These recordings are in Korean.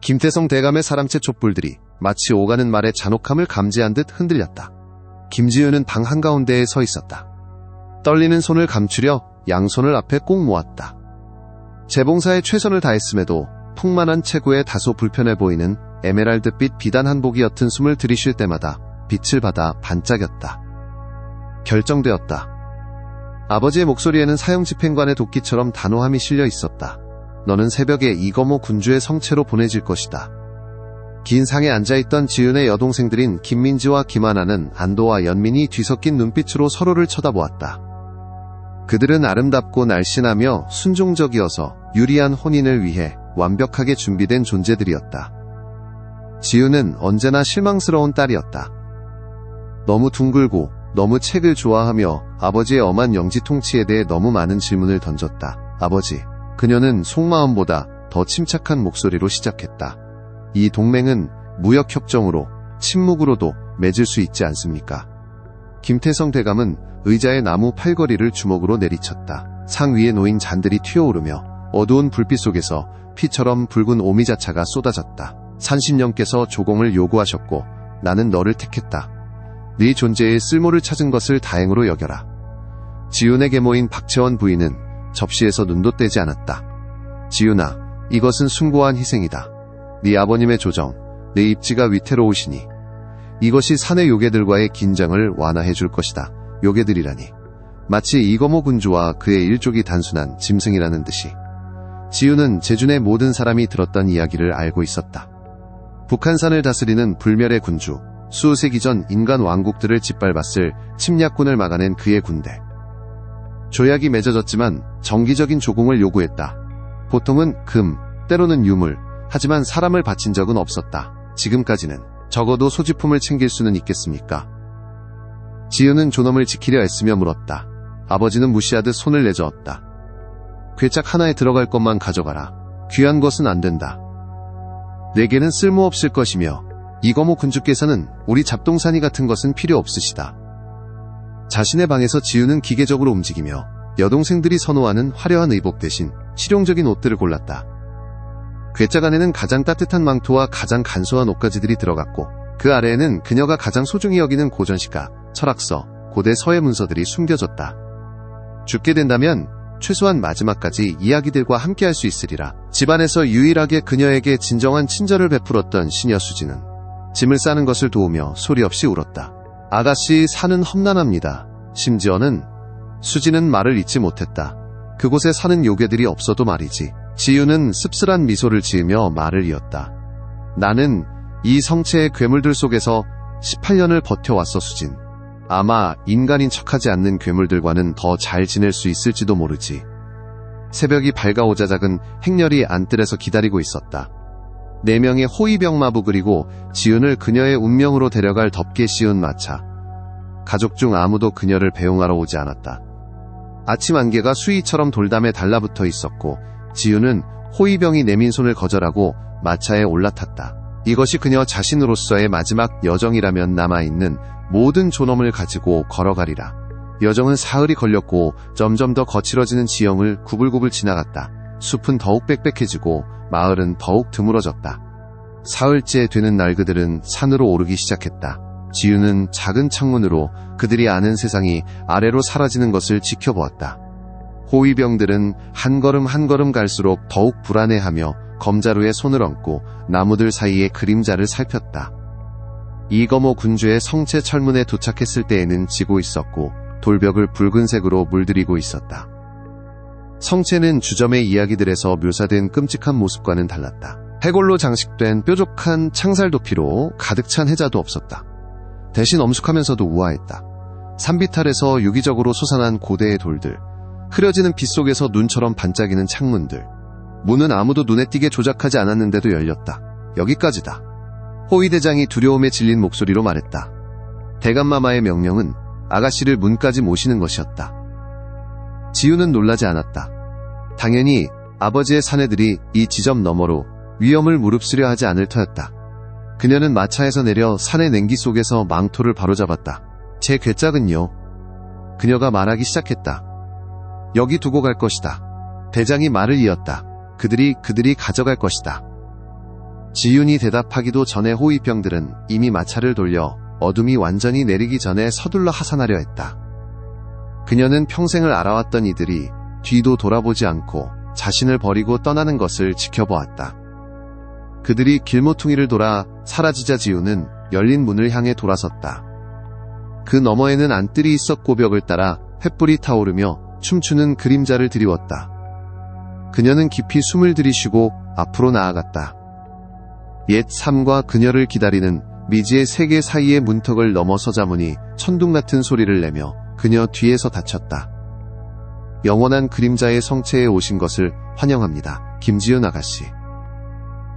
김태성 대감의 사랑채 촛불들이 마치 오가는 말의 잔혹함을 감지한 듯 흔들렸다. 김지윤은 방 한가운데에 서 있었다. 떨리는 손을 감추려 양손을 앞에 꼭 모았다. 재봉사에 최선을 다했음에도 풍만한 체구에 다소 불편해 보이는 에메랄드빛 비단 한복이 옅은 숨을 들이쉴 때마다 빛을 받아 반짝였다. 결정되었다. 아버지의 목소리에는 사형집행관의 도끼처럼 단호함이 실려 있었다. 너는 새벽에 이거모 군주의 성체로 보내질 것이다. 긴 상에 앉아있던 지윤의 여동생들인 김민지와 김하나는 안도와 연민이 뒤섞인 눈빛으로 서로를 쳐다보았다. 그들은 아름답고 날씬하며 순종적이어서 유리한 혼인을 위해 완벽하게 준비된 존재들이었다. 지윤은 언제나 실망스러운 딸이었다. 너무 둥글고 너무 책을 좋아하며 아버지의 엄한 영지 통치에 대해 너무 많은 질문을 던졌다. 아버지, 그녀는 속마음보다 더 침착한 목소리로 시작했다. 이 동맹은 무역협정으로, 침묵으로도 맺을 수 있지 않습니까? 김태성 대감은 의자의 나무 팔걸이를 주먹으로 내리쳤다. 상 위에 놓인 잔들이 튀어오르며 어두운 불빛 속에서 피처럼 붉은 오미자차가 쏟아졌다. 산신령께서 조공을 요구하셨고 나는 너를 택했다. 네 존재의 쓸모를 찾은 것을 다행으로 여겨라. 지윤의 계모인 박채원 부인은 접시에서 눈도 떼지 않았다. 지윤아, 이것은 숭고한 희생이다. 네 아버님의 조정, 내 입지가 위태로우시니 이것이 사내 요괴들과의 긴장을 완화해 줄 것이다. 요괴들이라니 마치 이거모 군주와 그의 일족이 단순한 짐승이라는 듯이. 지윤은 제준의 모든 사람이 들었던 이야기를 알고 있었다. 북한산을 다스리는 불멸의 군주, 수세기 전 인간 왕국들을 짓밟았을 침략군을 막아낸 그의 군대. 조약이 맺어졌지만 정기적인 조공을 요구했다. 보통은 금, 때로는 유물, 하지만 사람을 바친 적은 없었다. 지금까지는 적어도 소지품을 챙길 수는 있겠습니까? 지윤은 존엄을 지키려 애쓰며 물었다. 아버지는 무시하듯 손을 내저었다. 괴짝 하나에 들어갈 것만 가져가라. 귀한 것은 안 된다. 내게는 쓸모없을 것이며 이거모 군주께서는 우리 잡동사니 같은 것은 필요 없으시다. 자신의 방에서 지윤은 기계적으로 움직이며 여동생들이 선호하는 화려한 의복 대신 실용적인 옷들을 골랐다. 괴짝 안에는 가장 따뜻한 망토와 가장 간소한 옷가지들이 들어갔고 그 아래에는 그녀가 가장 소중히 여기는 고전시가, 철학서, 고대 서예 문서들이 숨겨졌다. 죽게 된다면 최소한 마지막까지 이야기들과 함께할 수 있으리라. 집안에서 유일하게 그녀에게 진정한 친절을 베풀었던 시녀 수지는 짐을 싸는 것을 도우며 소리 없이 울었다. 아가씨, 산은 험난합니다. 심지어는 수지는 말을 잇지 못했다. 그곳에 사는 요괴들이 없어도 말이지. 지윤은 씁쓸한 미소를 지으며 말을 이었다. 나는 이 성체의 괴물들 속에서 18년을 버텨왔어, 수진. 아마 인간인 척하지 않는 괴물들과는 더 잘 지낼 수 있을지도 모르지. 새벽이 밝아오자작은 행렬이 안뜰에서 기다리고 있었다. 4명의 호위병마부 그리고 지윤을 그녀의 운명으로 데려갈 덮개 씌운 마차. 가족 중 아무도 그녀를 배웅하러 오지 않았다. 아침 안개가 수위처럼 돌담에 달라붙어 있었고 지윤은 호위병이 내민 손을 거절하고 마차에 올라탔다. 이것이 그녀 자신으로서의 마지막 여정이라면 남아있는 모든 존엄을 가지고 걸어가리라. 여정은 사흘이 걸렸고 점점 더 거칠어지는 지형을 구불구불 지나갔다. 숲은 더욱 빽빽해지고 마을은 더욱 드물어졌다. 사흘째 되는 날 그들은 산으로 오르기 시작했다. 지윤은 작은 창문으로 그들이 아는 세상이 아래로 사라지는 것을 지켜보았다. 호위병들은 한 걸음 한 걸음 갈수록 더욱 불안해하며 검자루에 손을 얹고 나무들 사이의 그림자를 살폈다. 이거모 군주의 성체 철문에 도착했을 때에는 지고 있었고 돌벽을 붉은색으로 물들이고 있었다. 성체는 주점의 이야기들에서 묘사된 끔찍한 모습과는 달랐다. 해골로 장식된 뾰족한 창살도피로 가득 찬 해자도 없었다. 대신 엄숙하면서도 우아했다. 산비탈에서 유기적으로 솟아난 고대의 돌들, 흐려지는 빛 속에서 눈처럼 반짝이는 창문들. 문은 아무도 눈에 띄게 조작하지 않았는데도 열렸다. 여기까지다. 호위대장이 두려움에 질린 목소리로 말했다. 대감마마의 명령은 아가씨를 문까지 모시는 것이었다. 지윤은 놀라지 않았다. 당연히 아버지의 사내들이 이 지점 너머로 위험을 무릅쓰려 하지 않을 터였다. 그녀는 마차에서 내려 산의 냉기 속에서 망토를 바로잡았다. 제 괴짝은요. 그녀가 말하기 시작했다. 여기 두고 갈 것이다. 대장이 말을 이었다. 그들이 가져갈 것이다. 지윤이 대답하기도 전에 호위병들은 이미 마차를 돌려 어둠이 완전히 내리기 전에 서둘러 하산하려 했다. 그녀는 평생을 알아왔던 이들이 뒤도 돌아보지 않고 자신을 버리고 떠나는 것을 지켜보았다. 그들이 길모퉁이를 돌아 사라지자 지우는 열린 문을 향해 돌아섰다. 그 너머에는 안뜰이 있었고 벽을 따라 횃불이 타오르며 춤추는 그림자를 드리웠다. 그녀는 깊이 숨을 들이쉬고 앞으로 나아갔다. 옛 삶과 그녀를 기다리는 미지의 세계 사이의 문턱을 넘어서자 문이 천둥 같은 소리를 내며 그녀 뒤에서 닫혔다. 영원한 그림자의 성체에 오신 것을 환영합니다. 김지윤 아가씨.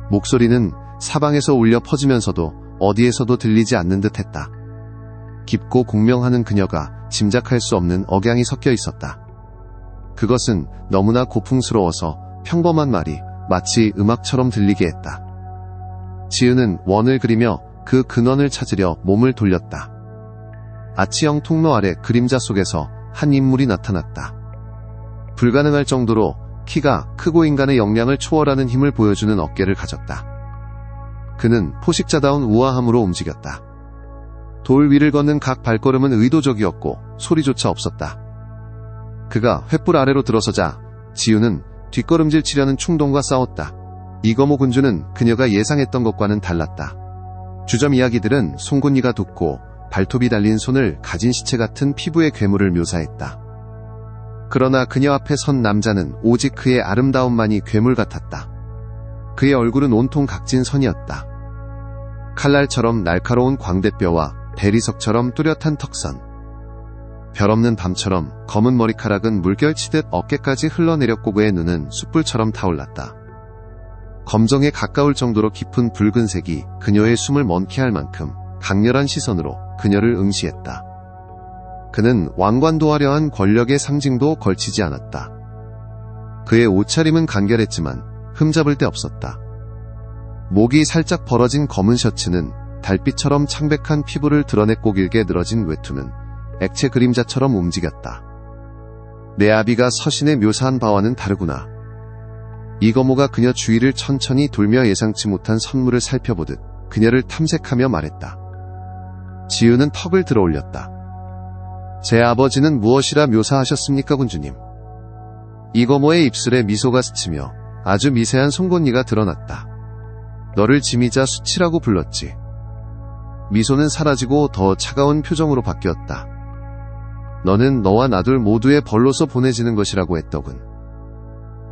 목소리는 사방에서 울려 퍼지면서도 어디에서도 들리지 않는 듯 했다. 깊고 공명하는 그녀가 짐작할 수 없는 억양이 섞여 있었다. 그것은 너무나 고풍스러워서 평범한 말이 마치 음악처럼 들리게 했다. 지은은 원을 그리며 그 근원을 찾으려 몸을 돌렸다. 아치형 통로 아래 그림자 속에서 한 인물이 나타났다. 불가능할 정도로 키가 크고 인간의 역량을 초월하는 힘을 보여주는 어깨를 가졌다. 그는 포식자다운 우아함으로 움직였다. 돌 위를 걷는 각 발걸음은 의도적이었고 소리조차 없었다. 그가 횃불 아래로 들어서자 지우는 뒷걸음질 치려는 충동과 싸웠다. 이거모 군주는 그녀가 예상했던 것과는 달랐다. 주점 이야기들은 송곳니가 돋고 발톱이 달린 손을 가진 시체 같은 피부의 괴물을 묘사했다. 그러나 그녀 앞에 선 남자는 오직 그의 아름다움만이 괴물 같았다. 그의 얼굴은 온통 각진 선이었다. 칼날처럼 날카로운 광대뼈와 대리석처럼 뚜렷한 턱선. 별없는 밤처럼 검은 머리카락은 물결치듯 어깨까지 흘러내렸고 그의 눈은 숯불처럼 타올랐다. 검정에 가까울 정도로 깊은 붉은색이 그녀의 숨을 멈게 할 만큼 강렬한 시선으로 그녀를 응시했다. 그는 왕관도하려 한 권력의 상징도 걸치지 않았다. 그의 옷차림은 간결했지만 흠잡을 데 없었다. 목이 살짝 벌어진 검은 셔츠는 달빛처럼 창백한 피부를 드러냈고 길게 늘어진 외투는 액체 그림자처럼 움직였다. 내 아비가 서신에 묘사한 바와는 다르구나. 이거모가 그녀 주위를 천천히 돌며 예상치 못한 선물을 살펴보듯 그녀를 탐색하며 말했다. 지우는 턱을 들어 올렸다. 제 아버지는 무엇이라 묘사하셨습니까, 군주님? 이거모의 입술에 미소가 스치며 아주 미세한 송곳니가 드러났다. 너를 지미자 수치라고 불렀지. 미소는 사라지고 더 차가운 표정으로 바뀌었다. 너는 너와 나둘 모두의 벌로서 보내지는 것이라고 했더군.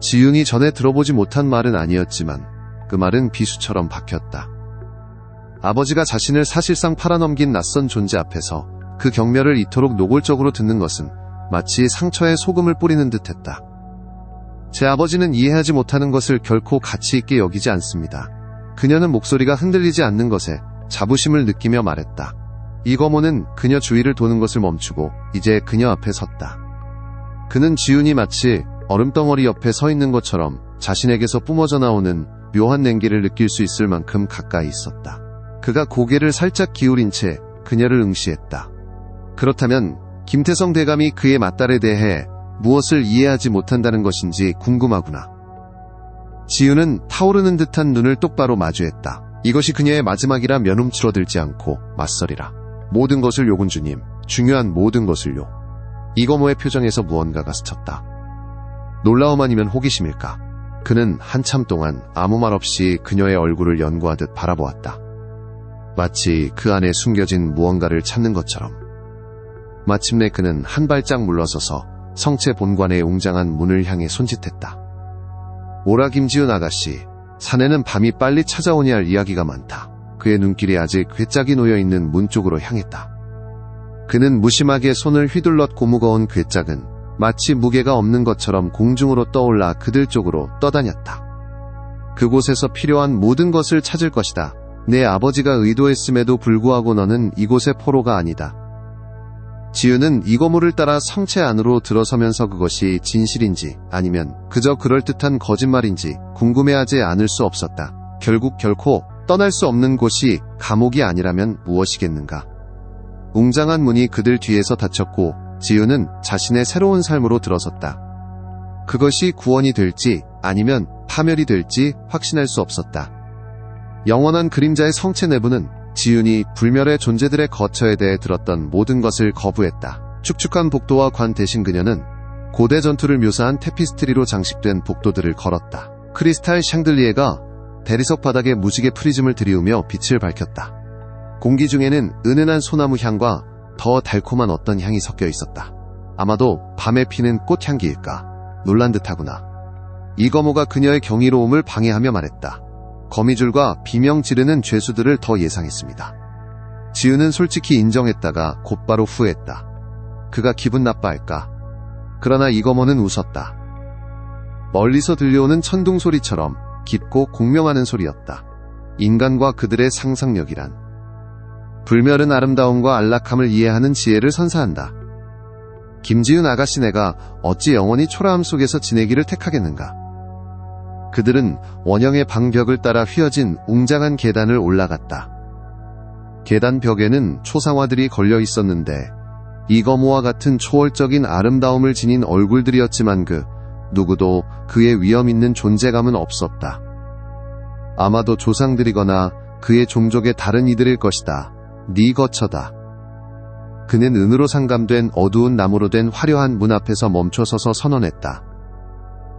지윤이 전에 들어보지 못한 말은 아니었지만 그 말은 비수처럼 박혔다. 아버지가 자신을 사실상 팔아넘긴 낯선 존재 앞에서 그 경멸을 이토록 노골적으로 듣는 것은 마치 상처에 소금을 뿌리는 듯했다. 제 아버지는 이해하지 못하는 것을 결코 가치 있게 여기지 않습니다. 그녀는 목소리가 흔들리지 않는 것에 자부심을 느끼며 말했다. 이거모는 그녀 주위를 도는 것을 멈추고 이제 그녀 앞에 섰다. 그는 지윤이 마치 얼음덩어리 옆에 서 있는 것처럼 자신에게서 뿜어져 나오는 묘한 냉기를 느낄 수 있을 만큼 가까이 있었다. 그가 고개를 살짝 기울인 채 그녀를 응시했다. 그렇다면 김태성 대감이 그의 맏딸에 대해 무엇을 이해하지 못한다는 것인지 궁금하구나. 지윤은 타오르는 듯한 눈을 똑바로 마주했다. 이것이 그녀의 마지막이라면 움츠러들지 않고 맞서리라. 모든 것을 요 군주님, 중요한 모든 것을요. 이거모의 표정에서 무언가가 스쳤다. 놀라움 아니면 호기심일까? 그는 한참 동안 아무 말 없이 그녀의 얼굴을 연구하듯 바라보았다. 마치 그 안에 숨겨진 무언가를 찾는 것처럼. 마침내 그는 한 발짝 물러서서 성체 본관의 웅장한 문을 향해 손짓했다. 오라 김지윤 아가씨, 사내는 밤이 빨리 찾아오니 할 이야기가 많다. 그의 눈길이 아직 괴짝이 놓여있는 문 쪽으로 향했다. 그는 무심하게 손을 휘둘렀고 무거운 괴짝은 마치 무게가 없는 것처럼 공중으로 떠올라 그들 쪽으로 떠다녔다. 그곳에서 필요한 모든 것을 찾을 것이다. 내 아버지가 의도했음에도 불구하고 너는 이곳의 포로가 아니다. 지윤은 이거모를 따라 성체 안으로 들어서면서 그것이 진실인지 아니면 그저 그럴듯한 거짓말인지 궁금해하지 않을 수 없었다. 결국 결코 떠날 수 없는 곳이 감옥이 아니라면 무엇이겠는가. 웅장한 문이 그들 뒤에서 닫혔고 지윤은 자신의 새로운 삶으로 들어섰다. 그것이 구원이 될지 아니면 파멸이 될지 확신할 수 없었다. 영원한 그림자의 성체 내부는 지윤이 불멸의 존재들의 거처에 대해 들었던 모든 것을 거부했다. 축축한 복도와 관 대신 그녀는 고대 전투를 묘사한 테피스트리로 장식된 복도들을 걸었다. 크리스탈 샹들리에가 대리석 바닥에 무지개 프리즘을 들이우며 빛을 밝혔다. 공기 중에는 은은한 소나무 향과 더 달콤한 어떤 향이 섞여 있었다. 아마도 밤에 피는 꽃향기일까? 놀란 듯하구나. 이거모가 그녀의 경이로움을 방해하며 말했다. 거미줄과 비명 지르는 죄수들을 더 예상했습니다. 지우는 솔직히 인정했다가 곧바로 후회했다. 그가 기분 나빠할까? 그러나 이거모는 웃었다. 멀리서 들려오는 천둥 소리처럼 깊고 공명하는 소리였다. 인간과 그들의 상상력이란. 불멸은 아름다움과 안락함을 이해하는 지혜를 선사한다. 김지윤 아가씨네가 어찌 영원히 초라함 속에서 지내기를 택하겠는가. 그들은 원형의 방벽을 따라 휘어진 웅장한 계단을 올라갔다. 계단 벽에는 초상화들이 걸려 있었는데 이거모와 같은 초월적인 아름다움을 지닌 얼굴들이었지만 그 누구도 그의 위험 있는 존재감은 없었다. 아마도 조상들이거나 그의 종족의 다른 이들일 것이다. 네 거처다. 그는 은으로 상감된 어두운 나무로 된 화려한 문 앞에서 멈춰서서 선언했다.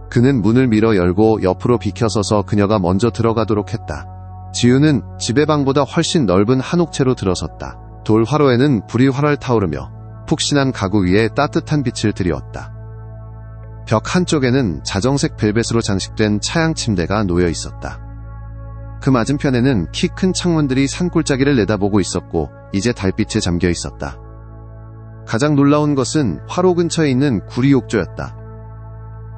그는 문을 밀어 열고 옆으로 비켜서서 그녀가 먼저 들어가도록 했다. 지우는 지배방보다 훨씬 넓은 한옥채로 들어섰다. 돌 화로에는 불이 활활 타오르며 푹신한 가구 위에 따뜻한 빛을 들이웠다. 벽 한쪽에는 자정색 벨벳으로 장식된 차양 침대가 놓여 있었다. 그 맞은편에는 키 큰 창문들이 산골짜기를 내다보고 있었고 이제 달빛에 잠겨 있었다. 가장 놀라운 것은 화로 근처에 있는 구리 욕조였다.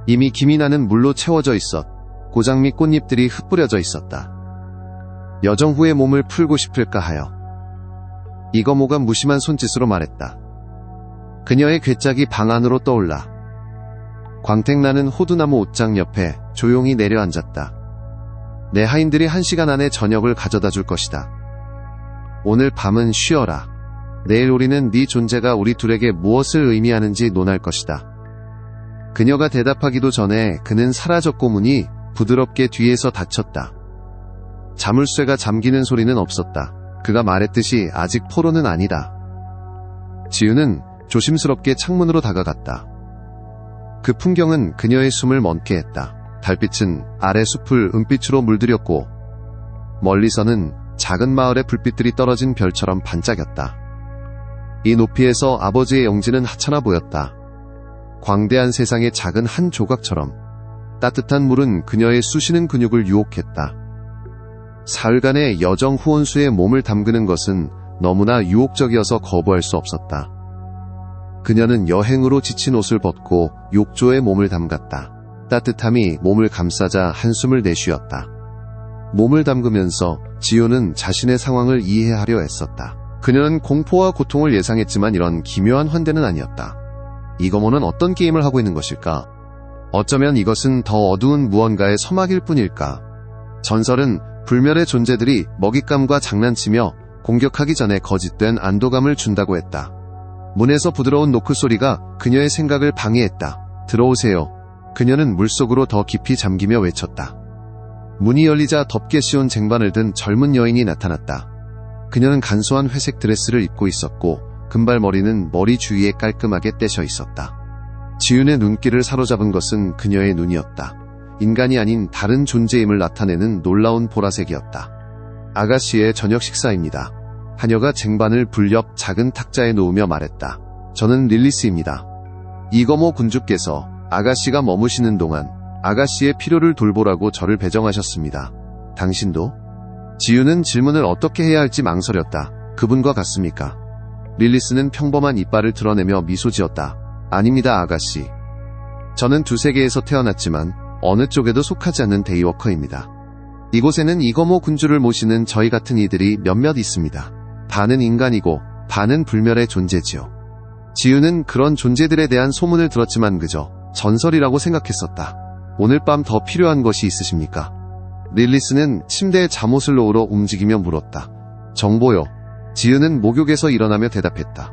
이미 김이 나는 물로 채워져 있어 고장미 꽃잎들이 흩뿌려져 있었다. 여정 후의 몸을 풀고 싶을까 하여. 이거모가 무심한 손짓으로 말했다. 그녀의 괴짝이 방 안으로 떠올라. 광택나는 호두나무 옷장 옆에 조용히 내려앉았다. 내 하인들이 1시간 안에 저녁을 가져다 줄 것이다. 오늘 밤은 쉬어라. 내일 우리는 네 존재가 우리 둘에게 무엇을 의미하는지 논할 것이다. 그녀가 대답하기도 전에 그는 사라졌고 문이 부드럽게 뒤에서 닫혔다. 자물쇠가 잠기는 소리는 없었다. 그가 말했듯이 아직 포로는 아니다. 지우는 조심스럽게 창문으로 다가갔다. 그 풍경은 그녀의 숨을 멎게 했다. 달빛은 아래 숲을 은빛으로 물들였고 멀리서는 작은 마을의 불빛들이 떨어진 별처럼 반짝였다. 이 높이에서 아버지의 영지는 하찮아 보였다. 광대한 세상의 작은 한 조각처럼. 따뜻한 물은 그녀의 쑤시는 근육을 유혹했다. 사흘간의 여정 후원수의 몸을 담그는 것은 너무나 유혹적이어서 거부할 수 없었다. 그녀는 여행으로 지친 옷을 벗고 욕조에 몸을 담갔다. 따뜻함이 몸을 감싸자 한숨을 내쉬었다. 몸을 담그면서 지호는 자신의 상황을 이해하려 애썼다. 그녀는 공포와 고통을 예상했지만 이런 기묘한 환대는 아니었다. 이거모는 어떤 게임을 하고 있는 것일까? 어쩌면 이것은 더 어두운 무언가의 서막일 뿐일까? 전설은 불멸의 존재들이 먹잇감과 장난치며 공격하기 전에 거짓된 안도감을 준다고 했다. 문에서 부드러운 노크 소리가 그녀의 생각을 방해했다. 들어오세요. 그녀는 물속으로 더 깊이 잠기며 외쳤다. 문이 열리자 덥게 씌운 쟁반을 든 젊은 여인이 나타났다. 그녀는 간소한 회색 드레스를 입고 있었고 금발머리는 머리 주위에 깔끔하게 떼셔 있었다. 지윤의 눈길을 사로잡은 것은 그녀의 눈이었다. 인간이 아닌 다른 존재임을 나타내는 놀라운 보라색이었다. 아가씨의 저녁 식사입니다. 하녀가 쟁반을 불 옆 작은 탁자에 놓으며 말했다. 저는 릴리스입니다. 이거모 군주께서 아가씨가 머무시는 동안 아가씨의 필요를 돌보라고 저를 배정하셨습니다. 당신도? 지유는 질문을 어떻게 해야 할지 망설였다. 그분과 같습니까? 릴리스는 평범한 이빨을 드러내며 미소 지었다. 아닙니다, 아가씨. 저는 두 세계에서 태어났지만 어느 쪽에도 속하지 않는 데이워커입니다. 이곳에는 이거모 군주를 모시는 저희 같은 이들이 몇몇 있습니다. 반은 인간이고 반은 불멸의 존재지요. 지유는 그런 존재들에 대한 소문을 들었지만 그저 전설이라고 생각했었다. 오늘 밤 더 필요한 것이 있으십니까? 릴리스는 침대에 잠옷을 놓으러 움직이며 물었다. 정보요. 지유는 목욕에서 일어나며 대답했다.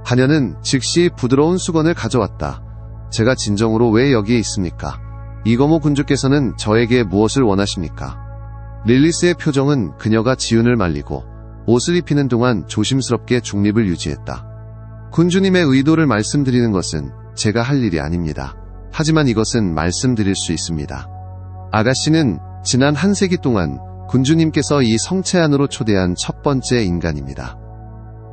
하녀는 즉시 부드러운 수건을 가져왔다. 제가 진정으로 왜 여기에 있습니까? 이거모 군주께서는 저에게 무엇을 원하십니까? 릴리스의 표정은 그녀가 지훈을 말리고 옷을 입히는 동안 조심스럽게 중립을 유지했다. 군주님의 의도를 말씀드리는 것은 제가 할 일이 아닙니다. 하지만 이것은 말씀드릴 수 있습니다. 아가씨는 지난 한 세기 동안 군주님께서 이 성체 안으로 초대한 첫 번째 인간입니다.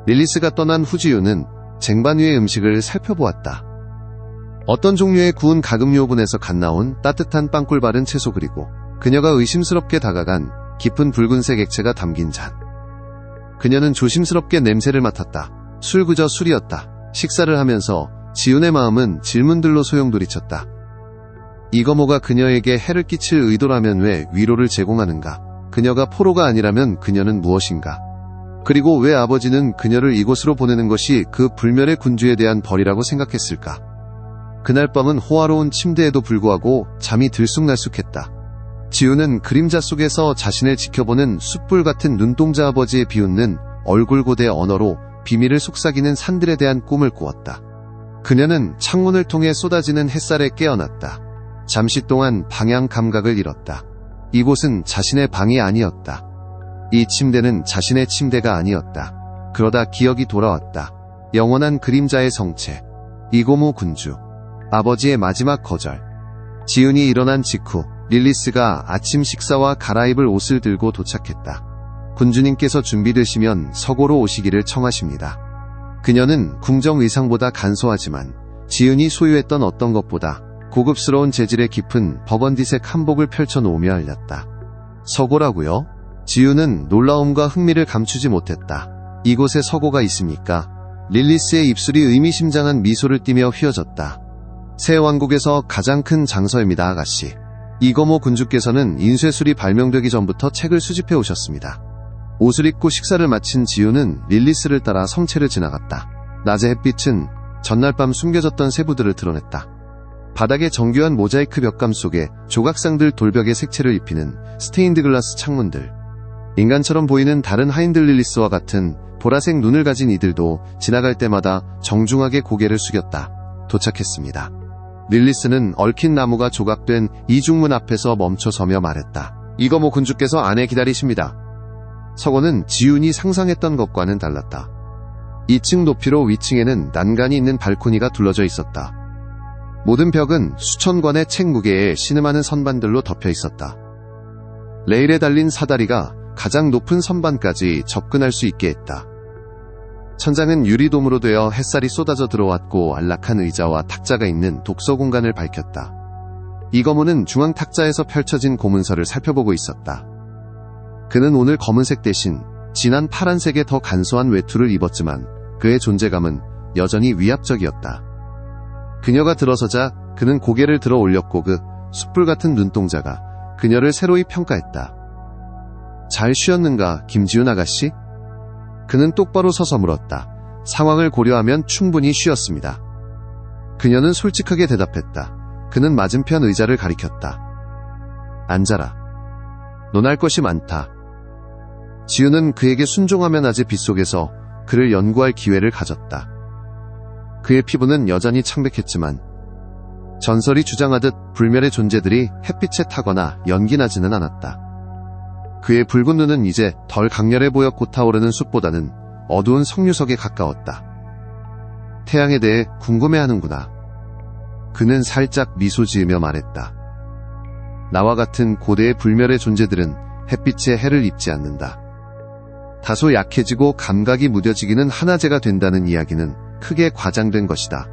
릴리스가 떠난 후 지훈은 쟁반 위의 음식을 살펴보았다. 어떤 종류의 구운 가금류 오븐에서 갓 나온 따뜻한 빵꿀 바른 채소, 그리고 그녀가 의심스럽게 다가간 깊은 붉은색 액체가 담긴 잔. 그녀는 조심스럽게 냄새를 맡았다. 술 그저 술이었다. 식사를 하면서 지훈의 마음은 질문들로 소용돌이쳤다. 이거모가 그녀에게 해를 끼칠 의도라면 왜 위로를 제공하는가? 그녀가 포로가 아니라면 그녀는 무엇인가? 그리고 왜 아버지는 그녀를 이곳으로 보내는 것이 그 불멸의 군주에 대한 벌이라고 생각했을까? 그날 밤은 호화로운 침대에도 불구하고 잠이 들쑥날쑥했다. 지훈은 그림자 속에서 자신을 지켜보는 숯불 같은 눈동자 아버지의 비웃는 얼굴고대 언어로 비밀을 속삭이는 산들에 대한 꿈을 꾸었다. 그녀는 창문을 통해 쏟아지는 햇살에 깨어났다. 잠시 동안 방향 감각을 잃었다. 이곳은 자신의 방이 아니었다. 이 침대는 자신의 침대가 아니었다. 그러다 기억이 돌아왔다. 영원한 그림자의 성체, 이고모 군주, 아버지의 마지막 거절. 지훈이 일어난 직후 릴리스가 아침 식사와 갈아입을 옷을 들고 도착했다. 군주님께서 준비되시면 서고로 오시기를 청하십니다. 그녀는 궁정 의상보다 간소하지만 지훈이 소유했던 어떤 것보다 고급스러운 재질의 깊은 버건디색 한복을 펼쳐놓으며 알렸다. 서고라고요? 지훈은 놀라움과 흥미를 감추지 못했다. 이곳에 서고가 있습니까? 릴리스의 입술이 의미심장한 미소를 띠며 휘어졌다. 새 왕국에서 가장 큰 장서입니다, 아가씨. 이거모 군주께서는 인쇄술이 발명되기 전부터 책을 수집해 오셨습니다. 옷을 입고 식사를 마친 지훈은 릴리스를 따라 성체를 지나갔다. 낮의 햇빛은 전날 밤 숨겨졌던 세부들을 드러냈다. 바닥의 정교한 모자이크 벽감 속에 조각상들, 돌벽에 색채를 입히는 스테인드 글라스 창문들, 인간처럼 보이는 다른 하인들, 릴리스와 같은 보라색 눈을 가진 이들도 지나갈 때마다 정중하게 고개를 숙였다. 도착했습니다. 릴리스는 얽힌 나무가 조각된 이중문 앞에서 멈춰서며 말했다. 이거모 군주께서 안에 기다리십니다. 서고는 지훈이 상상했던 것과는 달랐다. 2층 높이로 위층에는 난간이 있는 발코니가 둘러져 있었다. 모든 벽은 수천 권의 책 무게에 신음하는 선반들로 덮여 있었다. 레일에 달린 사다리가 가장 높은 선반까지 접근할 수 있게 했다. 천장은 유리돔으로 되어 햇살이 쏟아져 들어왔고 안락한 의자와 탁자가 있는 독서 공간을 밝혔다. 이거모는 중앙 탁자에서 펼쳐진 고문서를 살펴보고 있었다. 그는 오늘 검은색 대신 진한 파란색의 더 간소한 외투를 입었지만 그의 존재감은 여전히 위압적이었다. 그녀가 들어서자 그는 고개를 들어 올렸고 그 숯불 같은 눈동자가 그녀를 새로이 평가했다. 잘 쉬었는가, 김지훈 아가씨? 그는 똑바로 서서 물었다. 상황을 고려하면 충분히 쉬었습니다. 그녀는 솔직하게 대답했다. 그는 맞은편 의자를 가리켰다. 앉아라. 넌 할 것이 많다. 지훈은 그에게 순종하며 낮의 빛 속에서 그를 연구할 기회를 가졌다. 그의 피부는 여전히 창백했지만 전설이 주장하듯 불멸의 존재들이 햇빛에 타거나 연기나지는 않았다. 그의 붉은 눈은 이제 덜 강렬해 보여 꽃타오르는 숲보다는 어두운 석류석에 가까웠다. 태양에 대해 궁금해하는구나. 그는 살짝 미소 지으며 말했다. 나와 같은 고대의 불멸의 존재들은 햇빛에 해를 입지 않는다. 다소 약해지고 감각이 무뎌지기는 하나제가 된다는 이야기는 크게 과장된 것이다.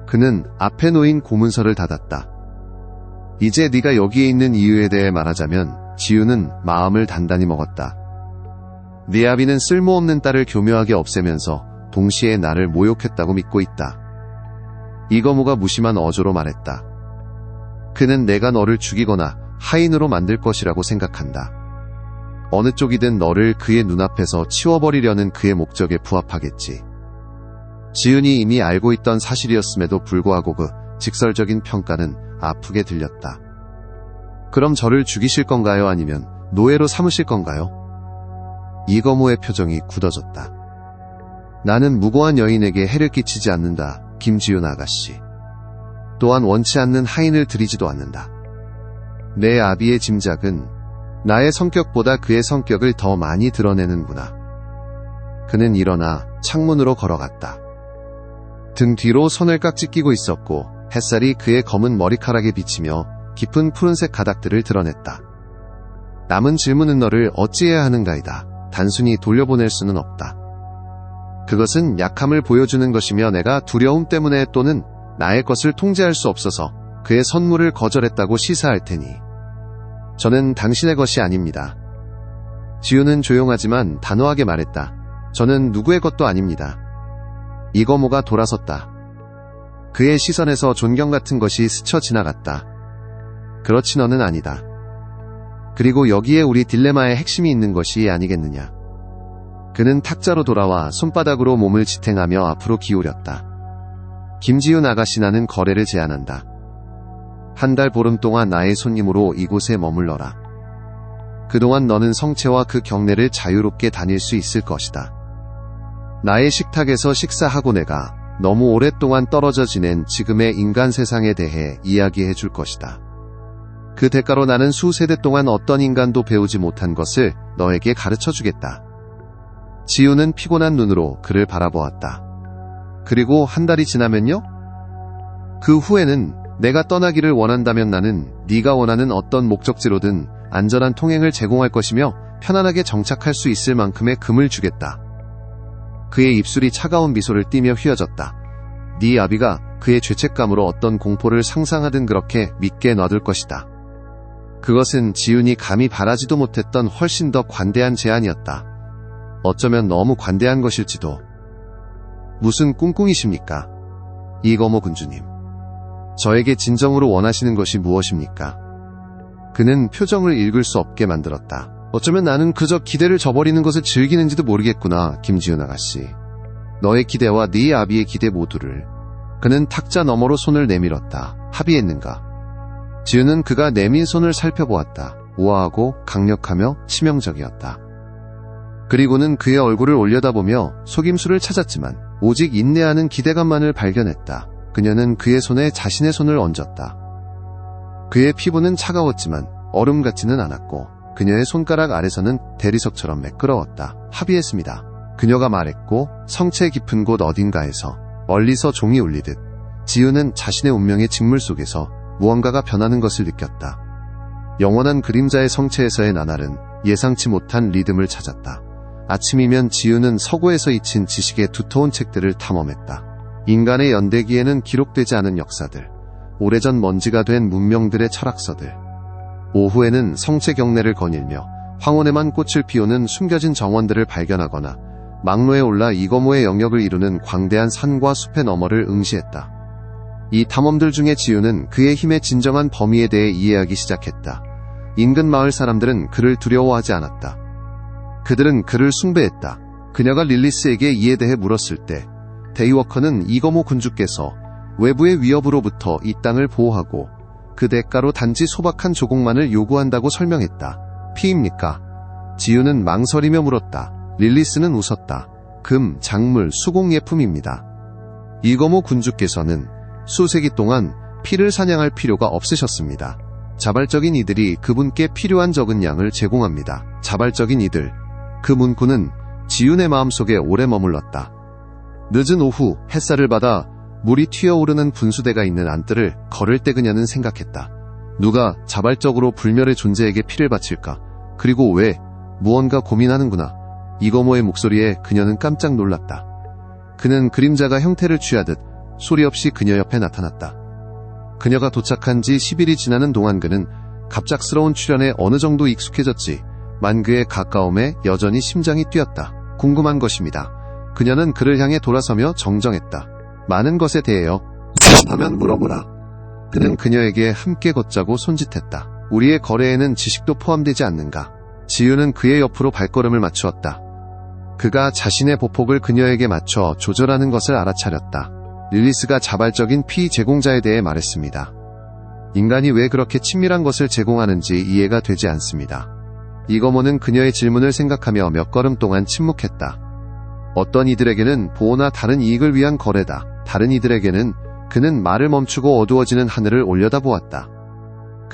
그는 앞에 놓인 고문서를 닫았다. 이제 네가 여기에 있는 이유에 대해 말하자면 지훈은 마음을 단단히 먹었다. 네 아비는 쓸모없는 딸을 교묘하게 없애면서 동시에 나를 모욕했다고 믿고 있다. 이거모가 무심한 어조로 말했다. 그는 내가 너를 죽이거나 하인으로 만들 것이라고 생각한다. 어느 쪽이든 너를 그의 눈앞에서 치워버리려는 그의 목적에 부합하겠지. 지훈이 이미 알고 있던 사실이었음에도 불구하고 그 직설적인 평가는 아프게 들렸다. 그럼 저를 죽이실 건가요? 아니면 노예로 삼으실 건가요? 이거모의 표정이 굳어졌다. 나는 무고한 여인에게 해를 끼치지 않는다, 김지훈 아가씨. 또한 원치 않는 하인을 들이지도 않는다. 내 아비의 짐작은 나의 성격보다 그의 성격을 더 많이 드러내는구나. 그는 일어나 창문으로 걸어갔다. 등 뒤로 손을 깍지 끼고 있었고 햇살이 그의 검은 머리카락에 비치며 깊은 푸른색 가닥들을 드러냈다. 남은 질문은 너를 어찌해야 하는가이다. 단순히 돌려보낼 수는 없다. 그것은 약함을 보여주는 것이며 내가 두려움 때문에 또는 나의 것을 통제할 수 없어서 그의 선물을 거절했다고 시사할 테니 저는 당신의 것이 아닙니다. 지우는 조용하지만 단호하게 말했다. 저는 누구의 것도 아닙니다. 이거모가 돌아섰다. 그의 시선에서 존경 같은 것이 스쳐 지나갔다. 그렇지 너는 아니다. 그리고 여기에 우리 딜레마의 핵심이 있는 것이 아니겠느냐. 그는 탁자로 돌아와 손바닥으로 몸을 지탱하며 앞으로 기울였다. 김지훈 아가씨 나는 거래를 제안한다. 한 달 보름 동안 나의 손님으로 이곳에 머물러라. 그동안 너는 성체와 그 경내를 자유롭게 다닐 수 있을 것이다. 나의 식탁에서 식사하고 내가 너무 오랫동안 떨어져 지낸 지금의 인간 세상에 대해 이야기해 줄 것이다. 그 대가로 나는 수세대 동안 어떤 인간도 배우지 못한 것을 너에게 가르쳐 주겠다. 지우는 피곤한 눈으로 그를 바라보았다. 그리고 한 달이 지나면요? 그 후에는 내가 떠나기를 원한다면 나는 네가 원하는 어떤 목적지로든 안전한 통행을 제공할 것이며 편안하게 정착할 수 있을 만큼의 금을 주겠다. 그의 입술이 차가운 미소를 띠며 휘어졌다. 네 아비가 그의 죄책감으로 어떤 공포를 상상하든 그렇게 믿게 놔둘 것이다. 그것은 지훈이 감히 바라지도 못했던 훨씬 더 관대한 제안이었다. 어쩌면 너무 관대한 것일지도. 무슨 꿍꿍이십니까? 이거모 군주님. 저에게 진정으로 원하시는 것이 무엇입니까? 그는 표정을 읽을 수 없게 만들었다. 어쩌면 나는 그저 기대를 저버리는 것을 즐기는지도 모르겠구나, 김지훈 아가씨. 너의 기대와 네 아비의 기대 모두를. 그는 탁자 너머로 손을 내밀었다. 합의했는가? 지훈은 그가 내민 손을 살펴보았다. 우아하고 강력하며 치명적이었다. 그리고는 그의 얼굴을 올려다보며 속임수를 찾았지만 오직 인내하는 기대감만을 발견했다. 그녀는 그의 손에 자신의 손을 얹었다. 그의 피부는 차가웠지만 얼음 같지는 않았고 그녀의 손가락 아래서는 대리석처럼 매끄러웠다. 합의했습니다. 그녀가 말했고 성체 깊은 곳 어딘가에서 멀리서 종이 울리듯 지우는 자신의 운명의 직물 속에서 무언가가 변하는 것을 느꼈다. 영원한 그림자의 성체에서의 나날은 예상치 못한 리듬을 찾았다. 아침이면 지우는 서고에서 잊힌 지식의 두터운 책들을 탐험했다. 인간의 연대기에는 기록되지 않은 역사들, 오래전 먼지가 된 문명들의 철학서들. 오후에는 성체 경내를 거닐며 황혼에만 꽃을 피우는 숨겨진 정원들을 발견하거나 망로에 올라 이거모의 영역을 이루는 광대한 산과 숲의 너머를 응시했다. 이 탐험들 중에 지우는 그의 힘의 진정한 범위에 대해 이해하기 시작했다. 인근 마을 사람들은 그를 두려워하지 않았다. 그들은 그를 숭배했다. 그녀가 릴리스에게 이에 대해 물었을 때 데이워커는 이거모 군주께서 외부의 위협으로부터 이 땅을 보호하고 그 대가로 단지 소박한 조공만을 요구한다고 설명했다. 피입니까? 지우는 망설이며 물었다. 릴리스는 웃었다. 금, 작물, 수공예품입니다. 이거모 군주께서는 수세기 동안 피를 사냥할 필요가 없으셨습니다. 자발적인 이들이 그분께 필요한 적은 양을 제공합니다. 자발적인 이들. 그 문구는 지훈의 마음속에 오래 머물렀다. 늦은 오후 햇살을 받아 물이 튀어오르는 분수대가 있는 안뜰을 걸을 때 그녀는 생각했다. 누가 자발적으로 불멸의 존재에게 피를 바칠까? 그리고 왜? 무언가 고민하는구나. 이거모의 목소리에 그녀는 깜짝 놀랐다. 그는 그림자가 형태를 취하듯 소리 없이 그녀 옆에 나타났다. 그녀가 도착한 지 10일이 지나는 동안 그는 갑작스러운 출현에 어느 정도 익숙해졌지 만 그의 가까움에 여전히 심장이 뛰었다. 궁금한 것입니다. 그녀는 그를 향해 돌아서며 정정했다. 많은 것에 대해요. 하면 물어보라. 그는 그녀에게 함께 걷자고 손짓했다. 우리의 거래에는 지식도 포함되지 않는가? 지우는 그의 옆으로 발걸음을 맞추었다. 그가 자신의 보폭을 그녀에게 맞춰 조절하는 것을 알아차렸다. 릴리스가 자발적인 피 제공자에 대해 말했습니다. 인간이 왜 그렇게 친밀한 것을 제공하는지 이해가 되지 않습니다. 이거모는 그녀의 질문을 생각하며 몇 걸음 동안 침묵했다. 어떤 이들에게는 보호나 다른 이익을 위한 거래다. 다른 이들에게는 그는 말을 멈추고 어두워지는 하늘을 올려다보았다.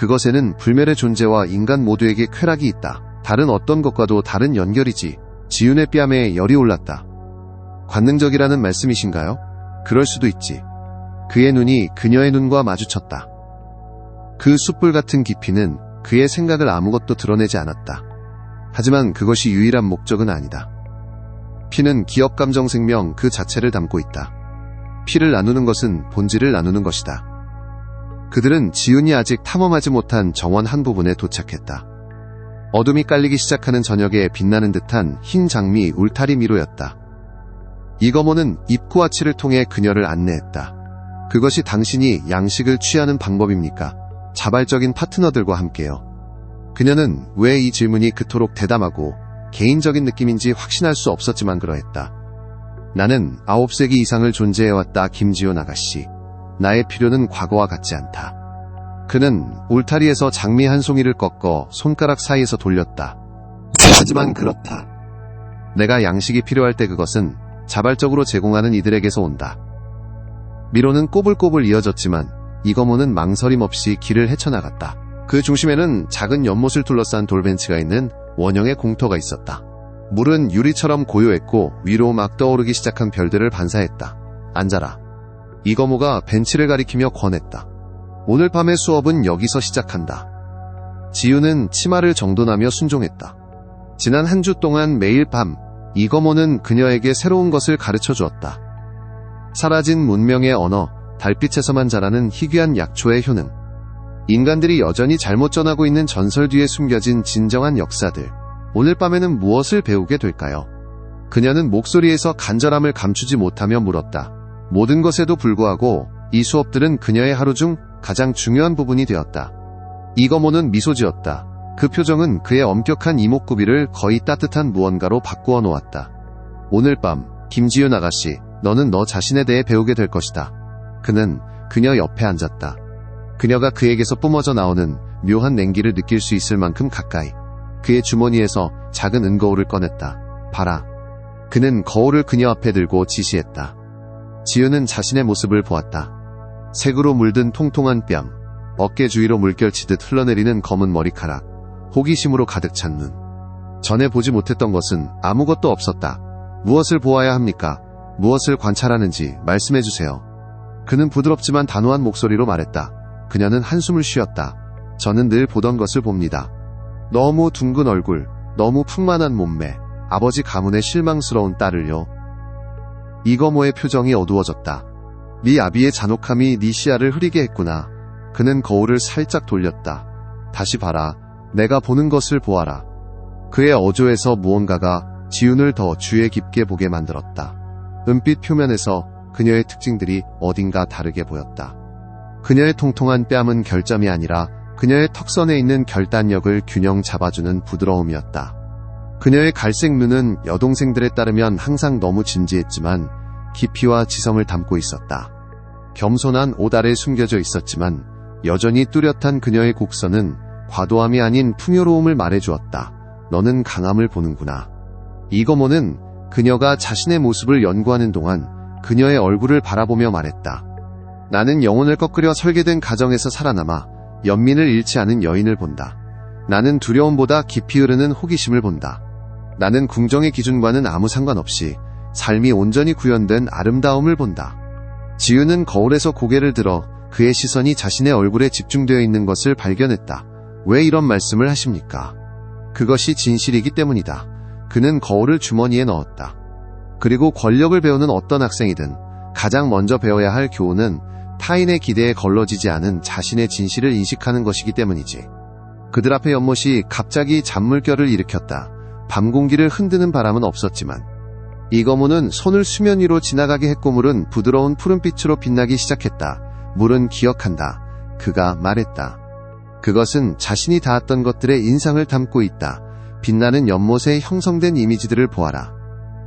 그것에는 불멸의 존재와 인간 모두에게 쾌락이 있다. 다른 어떤 것과도 다른 연결이지. 지윤의 뺨에 열이 올랐다. 관능적이라는 말씀이신가요? 그럴 수도 있지. 그의 눈이 그녀의 눈과 마주쳤다. 그 숯불 같은 깊이는 그의 생각을 아무것도 드러내지 않았다. 하지만 그것이 유일한 목적은 아니다. 피는 기업 감정 생명 그 자체를 담고 있다. 피를 나누는 것은 본질을 나누는 것이다. 그들은 지윤이 아직 탐험하지 못한 정원 한 부분에 도착했다. 어둠이 깔리기 시작하는 저녁에 빛나는 듯한 흰 장미 울타리 미로였다. 이거모는 입구 아치를 통해 그녀를 안내했다. 그것이 당신이 양식을 취하는 방법입니까? 자발적인 파트너들과 함께요. 그녀는 왜 이 질문이 그토록 대담하고 개인적인 느낌인지 확신할 수 없었지만 그러했다. 나는 9세기 이상을 존재해왔다, 김지윤 아가씨. 나의 필요는 과거와 같지 않다. 그는 울타리에서 장미 한 송이를 꺾어 손가락 사이에서 돌렸다. 하지만 그렇다. 내가 양식이 필요할 때 그것은 자발적으로 제공하는 이들에게서 온다. 미로는 꼬불꼬불 이어졌지만 이거모는 망설임 없이 길을 헤쳐나갔다. 그 중심에는 작은 연못을 둘러싼 돌벤치가 있는 원형의 공터가 있었다. 물은 유리처럼 고요했고 위로 막 떠오르기 시작한 별들을 반사했다. 앉아라. 이거모가 벤치를 가리키며 권했다. 오늘 밤의 수업은 여기서 시작한다. 지윤은 치마를 정돈하며 순종했다. 지난 한 주 동안 매일 밤 이거모는 그녀에게 새로운 것을 가르쳐 주었다. 사라진 문명의 언어, 달빛에서만 자라는 희귀한 약초의 효능, 인간들이 여전히 잘못 전하고 있는 전설 뒤에 숨겨진 진정한 역사들. 오늘 밤에는 무엇을 배우게 될까요? 그녀는 목소리에서 간절함을 감추지 못하며 물었다. 모든 것에도 불구하고 이 수업들은 그녀의 하루 중 가장 중요한 부분이 되었다. 이거모는 미소 지었다. 그 표정은 그의 엄격한 이목구비를 거의 따뜻한 무언가로 바꾸어 놓았다. 오늘 밤, 김지윤 아가씨, 너는 너 자신에 대해 배우게 될 것이다. 그는 그녀 옆에 앉았다. 그녀가 그에게서 뿜어져 나오는 묘한 냉기를 느낄 수 있을 만큼 가까이. 그의 주머니에서 작은 은거울을 꺼냈다. 봐라. 그는 거울을 그녀 앞에 들고 지시했다. 지윤은 자신의 모습을 보았다. 색으로 물든 통통한 뺨, 어깨 주위로 물결치듯 흘러내리는 검은 머리카락, 호기심으로 가득 찬 눈. 전에 보지 못했던 것은 아무것도 없었다. 무엇을 보아야 합니까? 무엇을 관찰하는지 말씀해주세요. 그는 부드럽지만 단호한 목소리로 말했다. 그녀는 한숨을 쉬었다. 저는 늘 보던 것을 봅니다. 너무 둥근 얼굴, 너무 풍만한 몸매, 아버지 가문의 실망스러운 딸을요. 이거모의 표정이 어두워졌다. 네 아비의 잔혹함이 네 시야를 흐리게 했구나. 그는 거울을 살짝 돌렸다. 다시 봐라. 내가 보는 것을 보아라. 그의 어조에서 무언가가 지윤을 더 주의 깊게 보게 만들었다. 은빛 표면에서 그녀의 특징들이 어딘가 다르게 보였다. 그녀의 통통한 뺨은 결점이 아니라 그녀의 턱선에 있는 결단력을 균형 잡아주는 부드러움이었다. 그녀의 갈색 눈은 여동생들에 따르면 항상 너무 진지했지만 깊이와 지성을 담고 있었다. 겸손한 옷 아래 숨겨져 있었지만 여전히 뚜렷한 그녀의 곡선은 과도함이 아닌 풍요로움을 말해주었다. 너는 강함을 보는구나. 이거모는 그녀가 자신의 모습을 연구하는 동안 그녀의 얼굴을 바라보며 말했다. 나는 영혼을 꺾으려 설계된 가정에서 살아남아 연민을 잃지 않은 여인을 본다. 나는 두려움보다 깊이 흐르는 호기심을 본다. 나는 궁정의 기준과는 아무 상관없이 삶이 온전히 구현된 아름다움을 본다. 지윤은 거울에서 고개를 들어 그의 시선이 자신의 얼굴에 집중되어 있는 것을 발견했다. 왜 이런 말씀을 하십니까? 그것이 진실이기 때문이다. 그는 거울을 주머니에 넣었다. 그리고 권력을 배우는 어떤 학생이든 가장 먼저 배워야 할 교훈은 타인의 기대에 걸러지지 않은 자신의 진실을 인식하는 것이기 때문이지. 그들 앞에 연못이 갑자기 잔물결을 일으켰다. 밤 공기를 흔드는 바람은 없었지만 이거모는 손을 수면 위로 지나가게 했고 물은 부드러운 푸른빛으로 빛나기 시작했다. 물은 기억한다. 그가 말했다. 그것은 자신이 닿았던 것들의 인상을 담고 있다. 빛나는 연못에 형성된 이미지들을 보아라.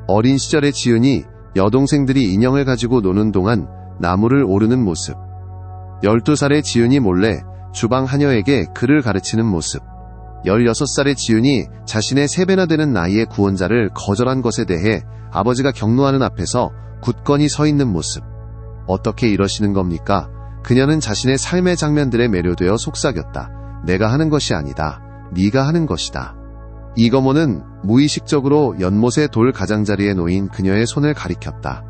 어린 시절의 지윤이 여동생들이 인형을 가지고 노는 동안 나무를 오르는 모습. 12살의 지윤이 몰래 주방 하녀에게 글을 가르치는 모습. 16살의 지윤이 자신의 3배나 되는 나이의 구원자를 거절한 것에 대해 아버지가 격노하는 앞에서 굳건히 서 있는 모습. 어떻게 이러시는 겁니까? 그녀는 자신의 삶의 장면들에 매료되어 속삭였다. 내가 하는 것이 아니다. 네가 하는 것이다. 이거모는 무의식적으로 연못의 돌 가장자리에 놓인 그녀의 손을 가리켰다.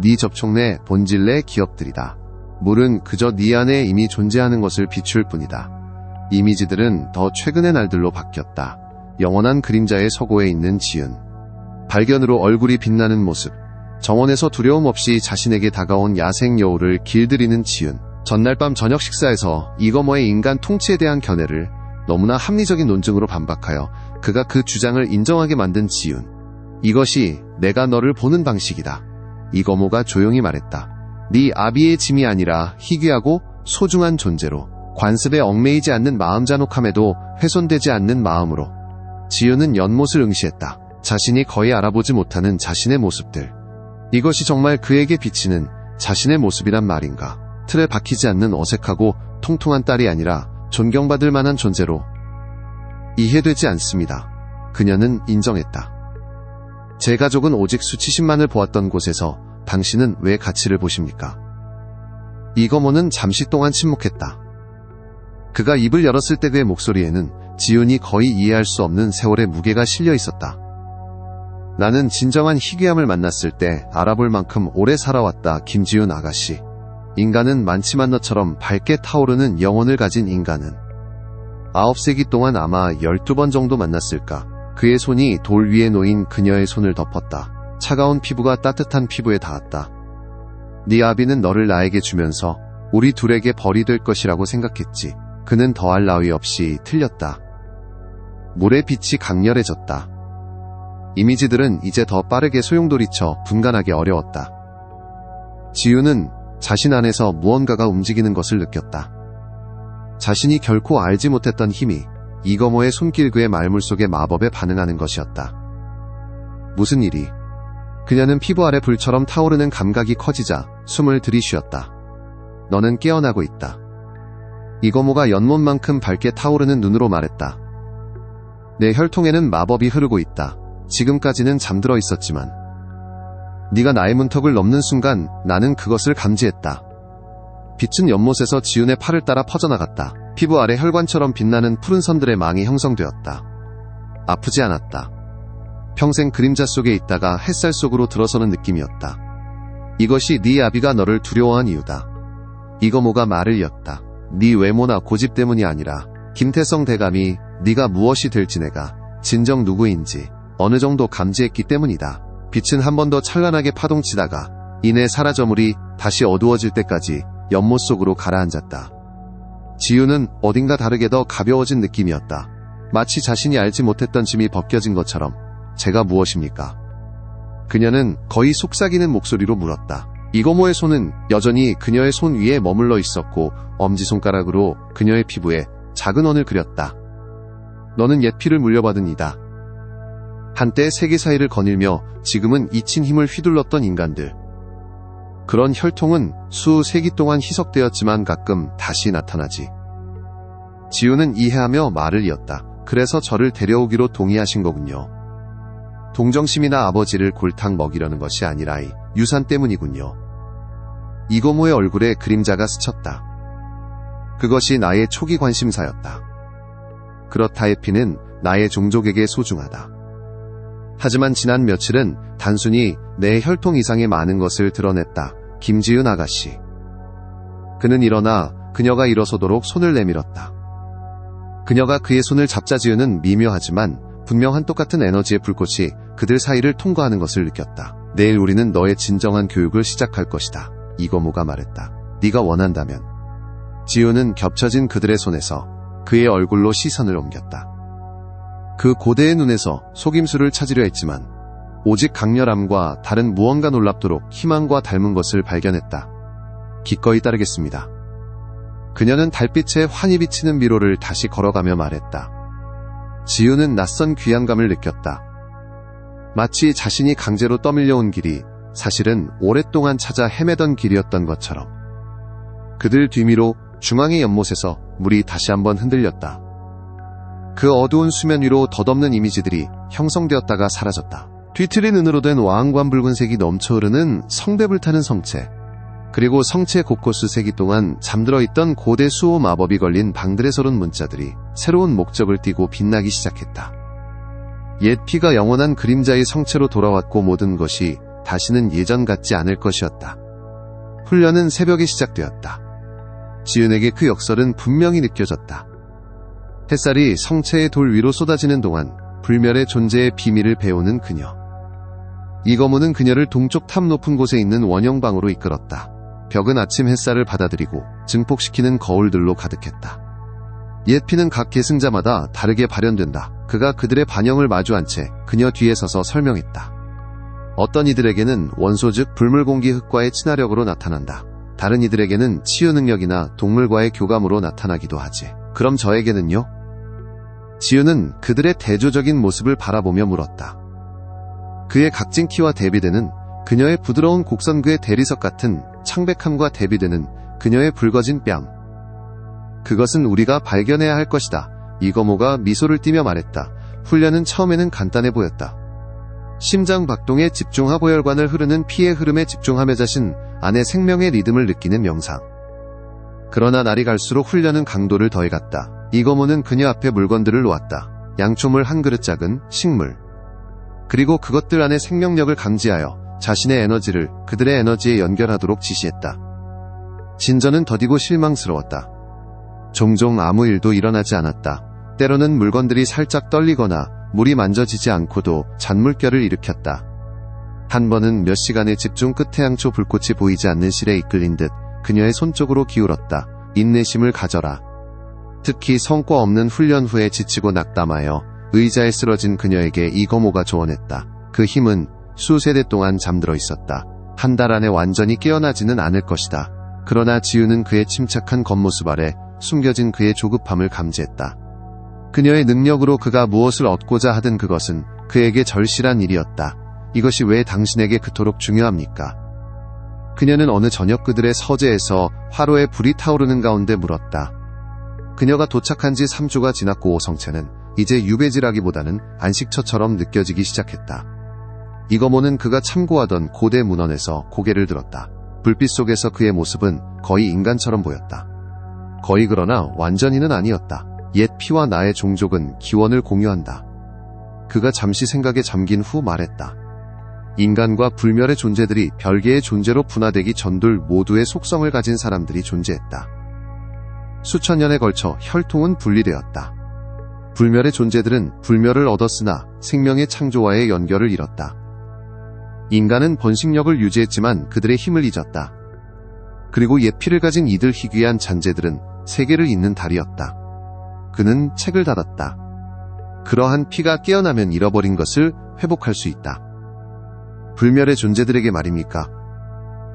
네 접촉내 본질내 기억들이다. 물은 그저 네 안에 이미 존재하는 것을 비출 뿐이다. 이미지들은 더 최근의 날들로 바뀌었다. 영원한 그림자의 서고에 있는 지은. 발견으로 얼굴이 빛나는 모습. 정원에서 두려움 없이 자신에게 다가온 야생 여우를 길들이는 지은. 전날 밤 저녁 식사에서 이거머의 인간 통치에 대한 견해를 너무나 합리적인 논증으로 반박하여 그가 그 주장을 인정하게 만든 지은. 이것이 내가 너를 보는 방식이다. 이거모가 조용히 말했다. 네 아비의 짐이 아니라 희귀하고 소중한 존재로, 관습에 얽매이지 않는 마음 잔혹함에도 훼손되지 않는 마음으로. 지은은 연못을 응시했다. 자신이 거의 알아보지 못하는 자신의 모습들. 이것이 정말 그에게 비치는 자신의 모습이란 말인가. 틀에 박히지 않는 어색하고 통통한 딸이 아니라 존경받을 만한 존재로. 이해되지 않습니다. 그녀는 인정했다. 제 가족은 오직 수치심만을 보았던 곳에서 당신은 왜 가치를 보십니까? 이거모는 잠시 동안 침묵했다. 그가 입을 열었을 때 그의 목소리에는 지훈이 거의 이해할 수 없는 세월의 무게가 실려 있었다. 나는 진정한 희귀함을 만났을 때 알아볼 만큼 오래 살아왔다. 김지훈 아가씨. 인간은 많지만 너처럼 밝게 타오르는 영혼을 가진 인간은 9세기 동안 아마 12번 정도 만났을까. 그의 손이 돌 위에 놓인 그녀의 손을 덮었다. 차가운 피부가 따뜻한 피부에 닿았다. 네 아비는 너를 나에게 주면서 우리 둘에게 벌이 될 것이라고 생각했지. 그는 더할 나위 없이 틀렸다. 물의 빛이 강렬해졌다. 이미지들은 이제 더 빠르게 소용돌이쳐 분간하기 어려웠다. 지우는 자신 안에서 무언가가 움직이는 것을 느꼈다. 자신이 결코 알지 못했던 힘이 이거모의 손길 그의 말물 속의 마법에 반응하는 것이었다. 무슨 일이? 그녀는 피부 아래 불처럼 타오르는 감각이 커지자 숨을 들이쉬었다. 너는 깨어나고 있다. 이거모가 연못만큼 밝게 타오르는 눈으로 말했다. 내 혈통에는 마법이 흐르고 있다. 지금까지는 잠들어 있었지만 네가 나의 문턱을 넘는 순간 나는 그것을 감지했다. 빛은 연못에서 지훈의 팔을 따라 퍼져나갔다. 피부 아래 혈관처럼 빛나는 푸른 선들의 망이 형성되었다. 아프지 않았다. 평생 그림자 속에 있다가 햇살 속으로 들어서는 느낌이었다. 이것이 네 아비가 너를 두려워한 이유다. 이거모가 말을 이었다. 네 외모나 고집 때문이 아니라 김태성 대감이 네가 무엇이 될지 내가 진정 누구인지 어느 정도 감지했기 때문이다. 빛은 한 번 더 찬란하게 파동치다가 이내 사라져물이 다시 어두워질 때까지 연못 속으로 가라앉았다. 지우는 어딘가 다르게 더 가벼워진 느낌이었다. 마치 자신이 알지 못했던 짐이 벗겨진 것처럼. 제가 무엇입니까? 그녀는 거의 속삭이는 목소리로 물었다. 이거모의 손은 여전히 그녀의 손 위에 머물러 있었고 엄지손가락으로 그녀의 피부에 작은 원을 그렸다. 너는 옛 피를 물려받은 이다. 한때 세계 사이를 거닐며 지금은 잊힌 힘을 휘둘렀던 인간들. 그런 혈통은 수세기 동안 희석되었지만 가끔 다시 나타나지. 지우는 이해하며 말을 이었다. 그래서 저를 데려오기로 동의하신 거군요. 동정심이나 아버지를 골탕 먹이려는 것이 아니라 이 유산 때문이군요. 이고모의 얼굴에 그림자가 스쳤다. 그것이 나의 초기 관심사였다. 그렇다 해피는 나의 종족에게 소중하다. 하지만 지난 며칠은 단순히 내 혈통 이상의 많은 것을 드러냈다. 김지은 아가씨. 그는 일어나 그녀가 일어서도록 손을 내밀었다. 그녀가 그의 손을 잡자 지은은 미묘하지만 분명한 똑같은 에너지의 불꽃이 그들 사이를 통과하는 것을 느꼈다. 내일 우리는 너의 진정한 교육을 시작할 것이다. 이거모가 말했다. 네가 원한다면. 지우는 겹쳐진 그들의 손에서 그의 얼굴로 시선을 옮겼다. 그 고대의 눈에서 속임수를 찾으려 했지만 오직 강렬함과 다른 무언가 놀랍도록 희망과 닮은 것을 발견했다. 기꺼이 따르겠습니다. 그녀는 달빛에 환히 비치는 미로를 다시 걸어가며 말했다. 지우는 낯선 귀환감을 느꼈다. 마치 자신이 강제로 떠밀려온 길이 사실은 오랫동안 찾아 헤매던 길이었던 것처럼. 그들 뒤미로 중앙의 연못에서 물이 다시 한번 흔들렸다. 그 어두운 수면 위로 덧없는 이미지들이 형성되었다가 사라졌다. 뒤틀린 은으로 된 왕관 붉은색이 넘쳐 흐르는 성배불 타는 성체. 그리고 성체 곳곳 수세기 동안 잠들어 있던 고대 수호 마법이 걸린 방들의 서른 문자들이 새로운 목적을 띠고 빛나기 시작했다. 옛 피가 영원한 그림자의 성체로 돌아왔고 모든 것이 다시는 예전 같지 않을 것이었다. 훈련은 새벽에 시작되었다. 지윤에게 그 역설은 분명히 느껴졌다. 햇살이 성체의 돌 위로 쏟아지는 동안 불멸의 존재의 비밀을 배우는 그녀. 이거무는 그녀를 동쪽 탑 높은 곳에 있는 원형방으로 이끌었다. 벽은 아침 햇살을 받아들이고 증폭시키는 거울들로 가득했다. 옛 피는 각 계승자마다 다르게 발현된다. 그가 그들의 반영을 마주한 채 그녀 뒤에 서서 설명했다. 어떤 이들에게는 원소 즉 불물공기 흙과의 친화력으로 나타난다. 다른 이들에게는 치유 능력이나 동물과의 교감으로 나타나기도 하지. 그럼 저에게는요? 지윤은 그들의 대조적인 모습을 바라보며 물었다. 그의 각진 키와 대비되는 그녀의 부드러운 곡선, 그의 대리석 같은 창백함과 대비되는 그녀의 붉어진 뺨. 그것은 우리가 발견해야 할 것이다. 이거모가 미소를 띠며 말했다. 훈련은 처음에는 간단해 보였다. 심장 박동에 집중하고 혈관을 흐르는 피의 흐름에 집중하며 자신 안의 생명의 리듬을 느끼는 명상. 그러나 날이 갈수록 훈련은 강도를 더해갔다. 이거모는 그녀 앞에 물건들을 놓았다. 양초물 한 그릇, 작은 식물. 그리고 그것들 안에 생명력을 감지하여 자신의 에너지를 그들의 에너지에 연결하도록 지시했다. 진저는 더디고 실망스러웠다. 종종 아무 일도 일어나지 않았다. 때로는 물건들이 살짝 떨리거나 물이 만져지지 않고도 잔물결을 일으켰다. 한 번은 몇 시간의 집중 끝에 양초 불꽃이 보이지 않는 실에 이끌린 듯 그녀의 손 쪽으로 기울었다. 인내심을 가져라. 특히 성과 없는 훈련 후에 지치고 낙담하여 의자에 쓰러진 그녀에게 이거모가 조언했다. 그 힘은 수세대 동안 잠들어 있었다. 한 달 안에 완전히 깨어나지는 않을 것이다. 그러나 지윤은 그의 침착한 겉모습 아래 숨겨진 그의 조급함을 감지했다. 그녀의 능력으로 그가 무엇을 얻고자 하든 그것은 그에게 절실한 일이었다. 이것이 왜 당신에게 그토록 중요합니까? 그녀는 어느 저녁 그들의 서재에서 화로에 불이 타오르는 가운데 물었다. 그녀가 도착한 지 3주가 지났고 성체는 이제 유배지라기보다는 안식처처럼 느껴지기 시작했다. 이거모는 그가 참고하던 고대 문헌에서 고개를 들었다. 불빛 속에서 그의 모습은 거의 인간처럼 보였다. 거의, 그러나 완전히는 아니었다. 옛 피와 나의 종족은 기원을 공유한다. 그가 잠시 생각에 잠긴 후 말했다. 인간과 불멸의 존재들이 별개의 존재로 분화되기 전둘 모두의 속성을 가진 사람들이 존재했다. 수천 년에 걸쳐 혈통은 분리되었다. 불멸의 존재들은 불멸을 얻었으나 생명의 창조와의 연결을 잃었다. 인간은 번식력을 유지했지만 그들의 힘을 잊었다. 그리고 옛 피를 가진 이들 희귀한 잔재들은 세계를 잇는 달이었다. 그는 책을 닫았다. 그러한 피가 깨어나면 잃어버린 것을 회복할 수 있다. 불멸의 존재들에게 말입니까?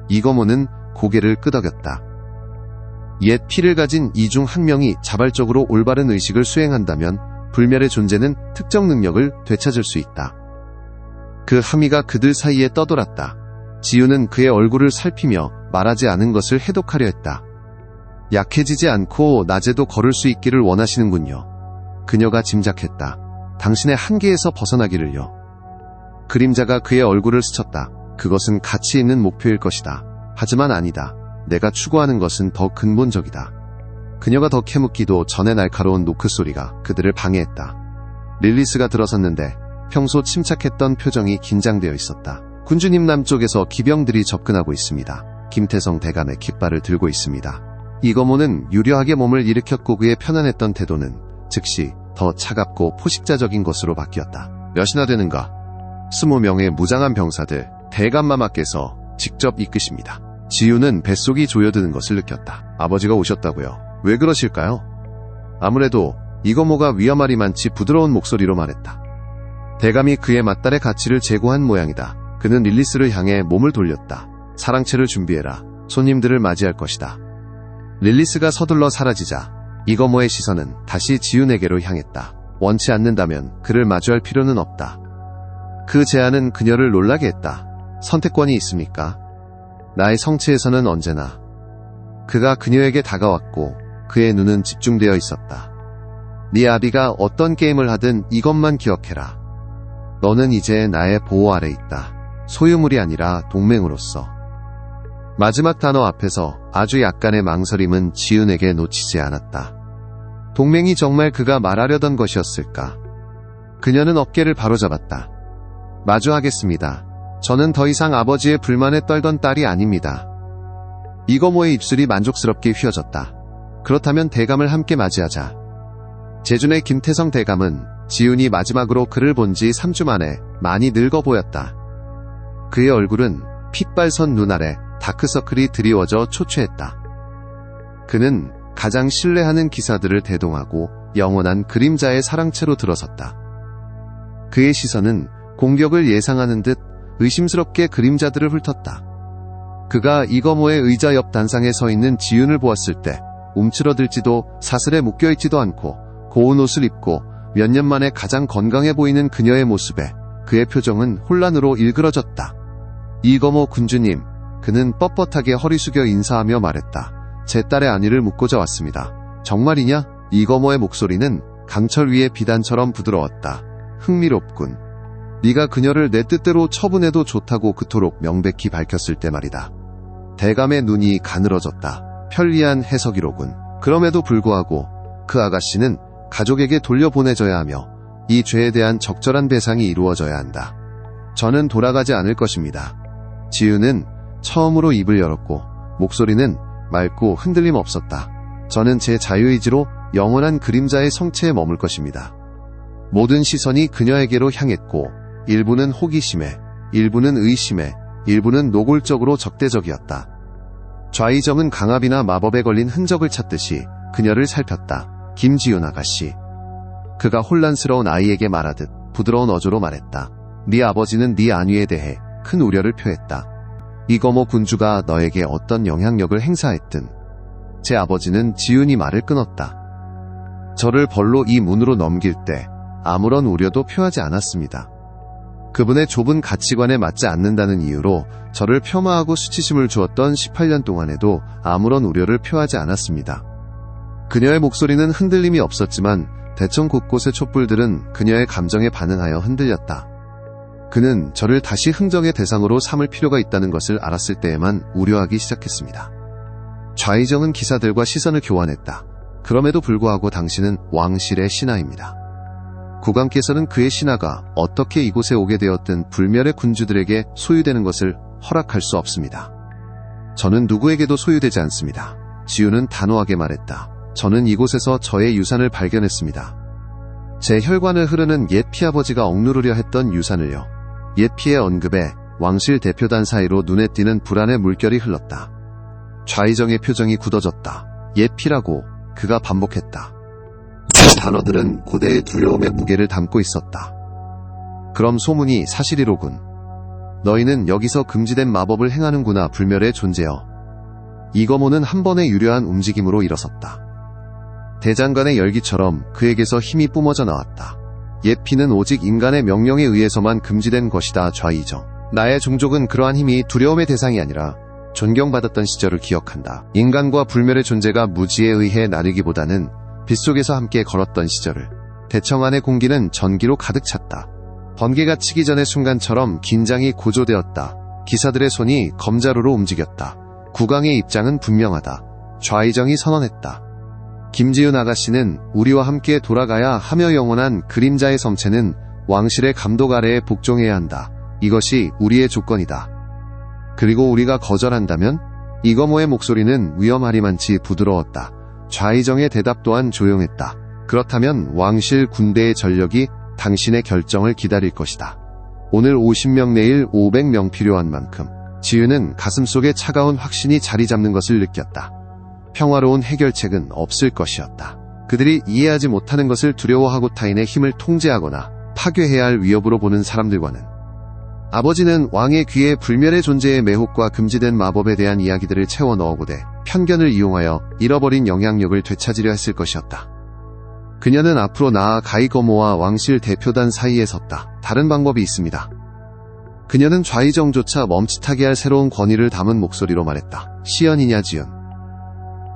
이거모는 고개를 끄덕였다. 옛 피를 가진 이 중 한 명이 자발적으로 올바른 의식을 수행한다면 불멸의 존재는 특정 능력을 되찾을 수 있다. 그 함의가 그들 사이에 떠돌았다. 지윤은 그의 얼굴을 살피며 말하지 않은 것을 해독하려 했다. 약해지지 않고 낮에도 걸을 수 있기를 원하시는군요. 그녀가 짐작했다. 당신의 한계에서 벗어나기를요. 그림자가 그의 얼굴을 스쳤다. 그것은 가치 있는 목표일 것이다. 하지만 아니다. 내가 추구하는 것은 더 근본적이다. 그녀가 더 캐묻기도 전에 날카로운 노크 소리가 그들을 방해했다. 릴리스가 들어섰는데 평소 침착했던 표정이 긴장되어 있었다. 군주님, 남쪽에서 기병들이 접근하고 있습니다. 김태성 대감의 깃발을 들고 있습니다. 이거모는 유려하게 몸을 일으켰고 그의 편안했던 태도는 즉시 더 차갑고 포식자적인 것으로 바뀌었다. 몇이나 되는가? 20명의 무장한 병사들, 대감마마께서 직접 이끄십니다. 지윤은 뱃속이 조여드는 것을 느꼈다. 아버지가 오셨다고요? 왜 그러실까요? 아무래도 이거모가 위험하리만치 부드러운 목소리로 말했다. 대감이 그의 맏딸의 가치를 제고한 모양이다. 그는 릴리스를 향해 몸을 돌렸다. 사랑채를 준비해라. 손님들을 맞이할 것이다. 릴리스가 서둘러 사라지자 이거모의 시선은 다시 지윤에게로 향했다. 원치 않는다면 그를 마주할 필요는 없다. 그 제안은 그녀를 놀라게 했다. 선택권이 있습니까? 나의 성체에서는 언제나. 그가 그녀에게 다가왔고 그의 눈은 집중되어 있었다. 네 아비가 어떤 게임을 하든 이것만 기억해라. 너는 이제 나의 보호 아래 있다. 소유물이 아니라 동맹으로서. 마지막 단어 앞에서 아주 약간의 망설임은 지은에게 놓치지 않았다. 동맹이 정말 그가 말하려던 것이었을까? 그녀는 어깨를 바로잡았다. 마주하겠습니다. 저는 더 이상 아버지의 불만에 떨던 딸이 아닙니다. 이거모의 입술이 만족스럽게 휘어졌다. 그렇다면 대감을 함께 맞이하자. 재준의 김태성 대감은 지훈이 마지막으로 그를 본 지 3주 만에 많이 늙어 보였다. 그의 얼굴은 핏발선 눈 아래 다크서클이 드리워져 초췌했다. 그는 가장 신뢰하는 기사들을 대동하고 영원한 그림자의 사랑채로 들어섰다. 그의 시선은 공격을 예상하는 듯 의심스럽게 그림자들을 훑었다. 그가 이거모의 의자 옆 단상에 서 있는 지윤을 보았을 때 움츠러들지도 사슬에 묶여있지도 않고 고운 옷을 입고 몇 년 만에 가장 건강해 보이는 그녀의 모습에 그의 표정은 혼란으로 일그러졌다. 이거모 군주님, 그는 뻣뻣하게 허리 숙여 인사하며 말했다. 제 딸의 안위를 묻고자 왔습니다. 정말이냐? 이거모의 목소리는 강철 위의 비단처럼 부드러웠다. 흥미롭군. 네가 그녀를 내 뜻대로 처분해도 좋다고 그토록 명백히 밝혔을 때 말이다. 대감의 눈이 가늘어졌다. 편리한 해석이로군. 그럼에도 불구하고 그 아가씨는 가족에게 돌려보내져야 하며 이 죄에 대한 적절한 배상이 이루어져야 한다. 저는 돌아가지 않을 것입니다. 지윤은 처음으로 입을 열었고 목소리는 맑고 흔들림 없었다. 저는 제 자유의지로 영원한 그림자의 성체에 머물 것입니다. 모든 시선이 그녀에게로 향했고 일부는 호기심에, 일부는 의심에, 일부는 노골적으로 적대적이었다. 좌의정은 강압이나 마법에 걸린 흔적을 찾듯이 그녀를 살폈다. 김지윤 아가씨. 그가 혼란스러운 아이에게 말하듯 부드러운 어조로 말했다. 네 아버지는 네 안위에 대해 큰 우려를 표했다. 이거모 군주가 너에게 어떤 영향력을 행사했든 제 아버지는 지윤이 말을 끊었다. 저를 벌로 이 문으로 넘길 때 아무런 우려도 표하지 않았습니다. 그분의 좁은 가치관에 맞지 않는다는 이유로 저를 폄하하고 수치심을 주었던 18년 동안에도 아무런 우려를 표하지 않았습니다. 그녀의 목소리는 흔들림이 없었지만 대청 곳곳의 촛불들은 그녀의 감정에 반응하여 흔들렸다. 그는 저를 다시 흥정의 대상으로 삼을 필요가 있다는 것을 알았을 때에만 우려하기 시작했습니다. 좌의정은 기사들과 시선을 교환했다. 그럼에도 불구하고 당신은 왕실의 신하입니다. 국왕께서는 그의 신하가 어떻게 이곳에 오게 되었든 불멸의 군주들에게 소유되는 것을 허락할 수 없습니다. 저는 누구에게도 소유되지 않습니다. 지윤은 단호하게 말했다. 저는 이곳에서 저의 유산을 발견했습니다. 제 혈관을 흐르는 옛 피아버지가 억누르려 했던 유산을요. 옛 피의 언급에 왕실 대표단 사이로 눈에 띄는 불안의 물결이 흘렀다. 좌의정의 표정이 굳어졌다. 옛 피라고 그가 반복했다. 이 단어들은 고대의 두려움의 무게를 담고 있었다. 그럼 소문이 사실이로군. 너희는 여기서 금지된 마법을 행하는구나. 불멸의 존재여. 이거모는 한 번의 유려한 움직임으로 일어섰다. 대장간의 열기처럼 그에게서 힘이 뿜어져 나왔다. 옛 피는 오직 인간의 명령에 의해서만 금지된 것이다. 좌의정. 나의 종족은 그러한 힘이 두려움의 대상이 아니라 존경받았던 시절을 기억한다. 인간과 불멸의 존재가 무지에 의해 나르기보다는 빗속에서 함께 걸었던 시절을. 대청 안의 공기는 전기로 가득 찼다. 번개가 치기 전의 순간처럼 긴장이 고조되었다. 기사들의 손이 검자루로 움직였다. 국왕의 입장은 분명하다. 좌의정이 선언했다. 김지윤 아가씨는 우리와 함께 돌아가야 하며 영원한 그림자의 성체는 왕실의 감독 아래에 복종해야 한다. 이것이 우리의 조건이다. 그리고 우리가 거절한다면? 이거모의 목소리는 위험하리만치 부드러웠다. 좌의정의 대답 또한 조용했다. 그렇다면 왕실 군대의 전력이 당신의 결정을 기다릴 것이다. 오늘 50명 내일 500명 필요한 만큼. 지윤은 가슴속에 차가운 확신이 자리 잡는 것을 느꼈다. 평화로운 해결책은 없을 것이었다. 그들이 이해하지 못하는 것을 두려워하고 타인의 힘을 통제하거나 파괴해야 할 위협으로 보는 사람들과는 아버지는 왕의 귀에 불멸의 존재의 매혹과 금지된 마법에 대한 이야기들을 채워 넣어고대 편견을 이용하여 잃어버린 영향력을 되찾으려 했을 것이었다. 그녀는 앞으로 나아가 이거모와 왕실 대표단 사이에 섰다. 다른 방법이 있습니다. 그녀는 좌의정조차 멈칫하게 할 새로운 권위를 담은 목소리로 말했다. 시연이냐 지연.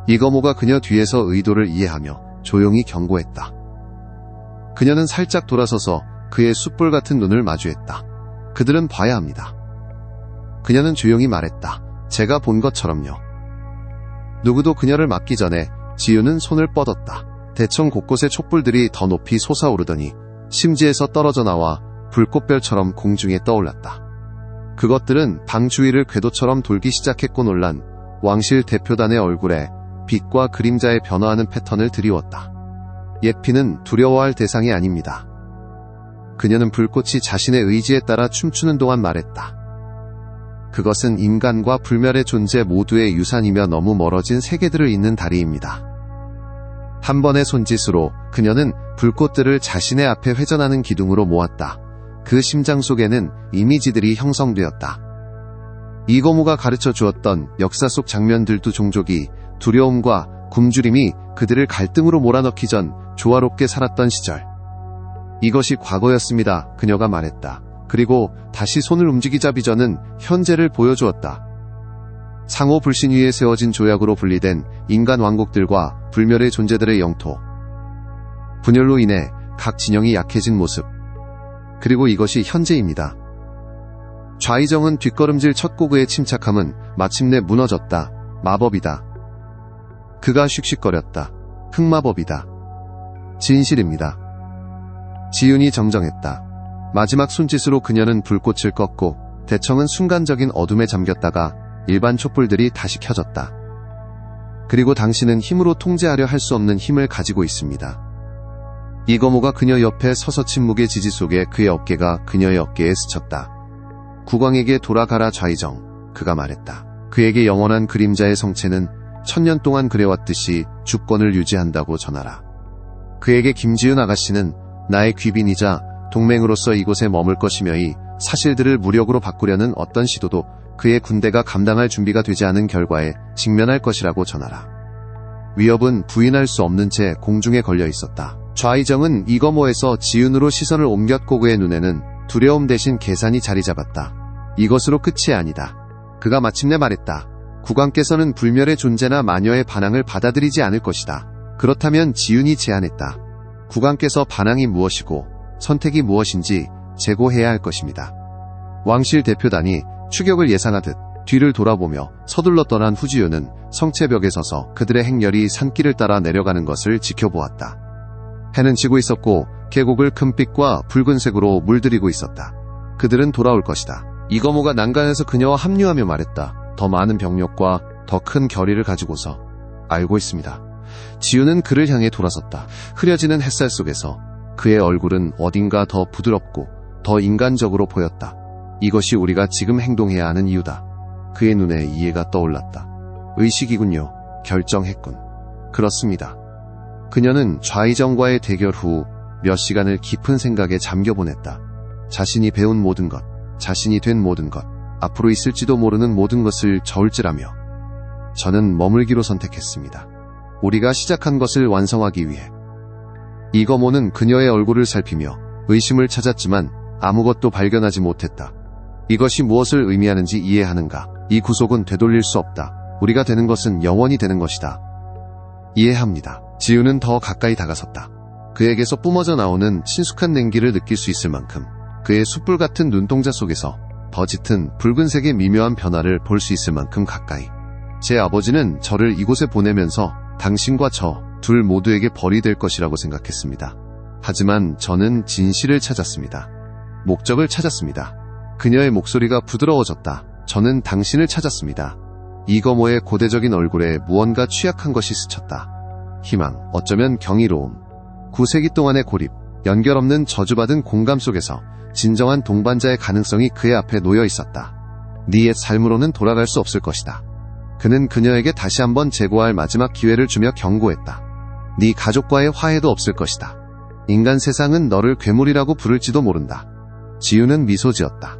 이거모가 그녀 뒤에서 의도를 이해하며 조용히 경고했다. 그녀는 살짝 돌아서서 그의 숯불 같은 눈을 마주했다. 그들은 봐야 합니다. 그녀는 조용히 말했다. 제가 본 것처럼요. 누구도 그녀를 막기 전에 지윤은 손을 뻗었다. 대청 곳곳의 촛불들이 더 높이 솟아오르더니 심지에서 떨어져 나와 불꽃별처럼 공중에 떠올랐다. 그것들은 방 주위를 궤도처럼 돌기 시작했고 놀란 왕실 대표단의 얼굴에 빛과 그림자의 변화하는 패턴을 드리웠다. 예피는 두려워할 대상이 아닙니다. 그녀는 불꽃이 자신의 의지에 따라 춤추는 동안 말했다. 그것은 인간과 불멸의 존재 모두의 유산이며 너무 멀어진 세계들을 잇는 다리입니다. 한 번의 손짓으로 그녀는 불꽃들을 자신의 앞에 회전하는 기둥으로 모았다. 그 심장 속에는 이미지들이 형성되었다. 이거무가 가르쳐 주었던 역사 속 장면들도 종족이 두려움과 굶주림이 그들을 갈등으로 몰아넣기 전 조화롭게 살았던 시절. 이것이 과거였습니다. 그녀가 말했다. 그리고 다시 손을 움직이자 비전은 현재를 보여주었다. 상호 불신 위에 세워진 조약으로 분리된 인간 왕국들과 불멸의 존재들의 영토. 분열로 인해 각 진영이 약해진 모습. 그리고 이것이 현재입니다. 좌이정은 뒷걸음질 첫 고그의 침착함은 마침내 무너졌다. 마법이다. 그가 씩씩거렸다. 흑마법이다. 진실입니다. 지윤이 정정했다. 마지막 손짓으로 그녀는 불꽃을 껐고 대청은 순간적인 어둠에 잠겼다가 일반 촛불들이 다시 켜졌다. 그리고 당신은 힘으로 통제하려 할 수 없는 힘을 가지고 있습니다. 이거모가 그녀 옆에 서서 침묵의 지지 속에 그의 어깨가 그녀의 어깨에 스쳤다. 국왕에게 돌아가라 좌이정. 그가 말했다. 그에게 영원한 그림자의 성체는 1000년 동안 그래왔듯이 주권을 유지한다고 전하라. 그에게 김지윤 아가씨는 나의 귀빈이자 동맹으로서 이곳에 머물 것이며 이 사실들을 무력으로 바꾸려는 어떤 시도도 그의 군대가 감당할 준비가 되지 않은 결과에 직면할 것이라고 전하라. 위협은 부인할 수 없는 채 공중에 걸려 있었다. 좌이정은 이거모에서 지윤으로 시선을 옮겼고 그의 눈에는 두려움 대신 계산이 자리 잡았다. 이것으로 끝이 아니다. 그가 마침내 말했다. 국왕께서는 불멸의 존재나 마녀의 반항을 받아들이지 않을 것이다. 그렇다면 지윤이 제안했다. 국왕께서 반항이 무엇이고 선택이 무엇인지 제고해야 할 것입니다. 왕실 대표단이 추격을 예상하듯 뒤를 돌아보며 서둘러 떠난 후지윤은 성체벽에 서서 그들의 행렬이 산길을 따라 내려가는 것을 지켜보았다. 해는 지고 있었고 계곡을 금빛과 붉은색으로 물들이고 있었다. 그들은 돌아올 것이다. 이거모가 난간에서 그녀와 합류하며 말했다. 더 많은 병력과 더 큰 결의를 가지고서. 알고 있습니다. 지윤은 그를 향해 돌아섰다. 흐려지는 햇살 속에서 그의 얼굴은 어딘가 더 부드럽고 더 인간적으로 보였다. 이것이 우리가 지금 행동해야 하는 이유다. 그의 눈에 이해가 떠올랐다. 의식이군요. 결정했군. 그렇습니다. 그녀는 좌이정과의 대결 후 몇 시간을 깊은 생각에 잠겨보냈다. 자신이 배운 모든 것, 자신이 된 모든 것, 앞으로 있을지도 모르는 모든 것을 저울질하며 저는 머물기로 선택했습니다. 우리가 시작한 것을 완성하기 위해. 이거모는 그녀의 얼굴을 살피며 의심을 찾았지만 아무것도 발견하지 못했다. 이것이 무엇을 의미하는지 이해하는가? 이 구속은 되돌릴 수 없다. 우리가 되는 것은 영원히 되는 것이다. 이해합니다. 지윤은 더 가까이 다가섰다. 그에게서 뿜어져 나오는 친숙한 냉기를 느낄 수 있을 만큼 그의 숯불 같은 눈동자 속에서 더 짙은 붉은색의 미묘한 변화를 볼 수 있을 만큼 가까이. 제 아버지는 저를 이곳에 보내면서 당신과 저 둘 모두에게 벌이 될 것이라고 생각했습니다. 하지만 저는 진실을 찾았습니다. 목적을 찾았습니다. 그녀의 목소리가 부드러워졌다. 저는 당신을 찾았습니다. 이거모의 고대적인 얼굴에 무언가 취약한 것이 스쳤다. 희망, 어쩌면 경이로움. 9세기 동안의 고립, 연결 없는 저주받은 공감 속에서 진정한 동반자의 가능성이 그의 앞에 놓여 있었다. 네 옛 삶으로는 돌아갈 수 없을 것이다. 그는 그녀에게 다시 한번 재고할 마지막 기회를 주며 경고했다. 네 가족과의 화해도 없을 것이다. 인간 세상은 너를 괴물이라고 부를지도 모른다. 지윤은 미소 지었다.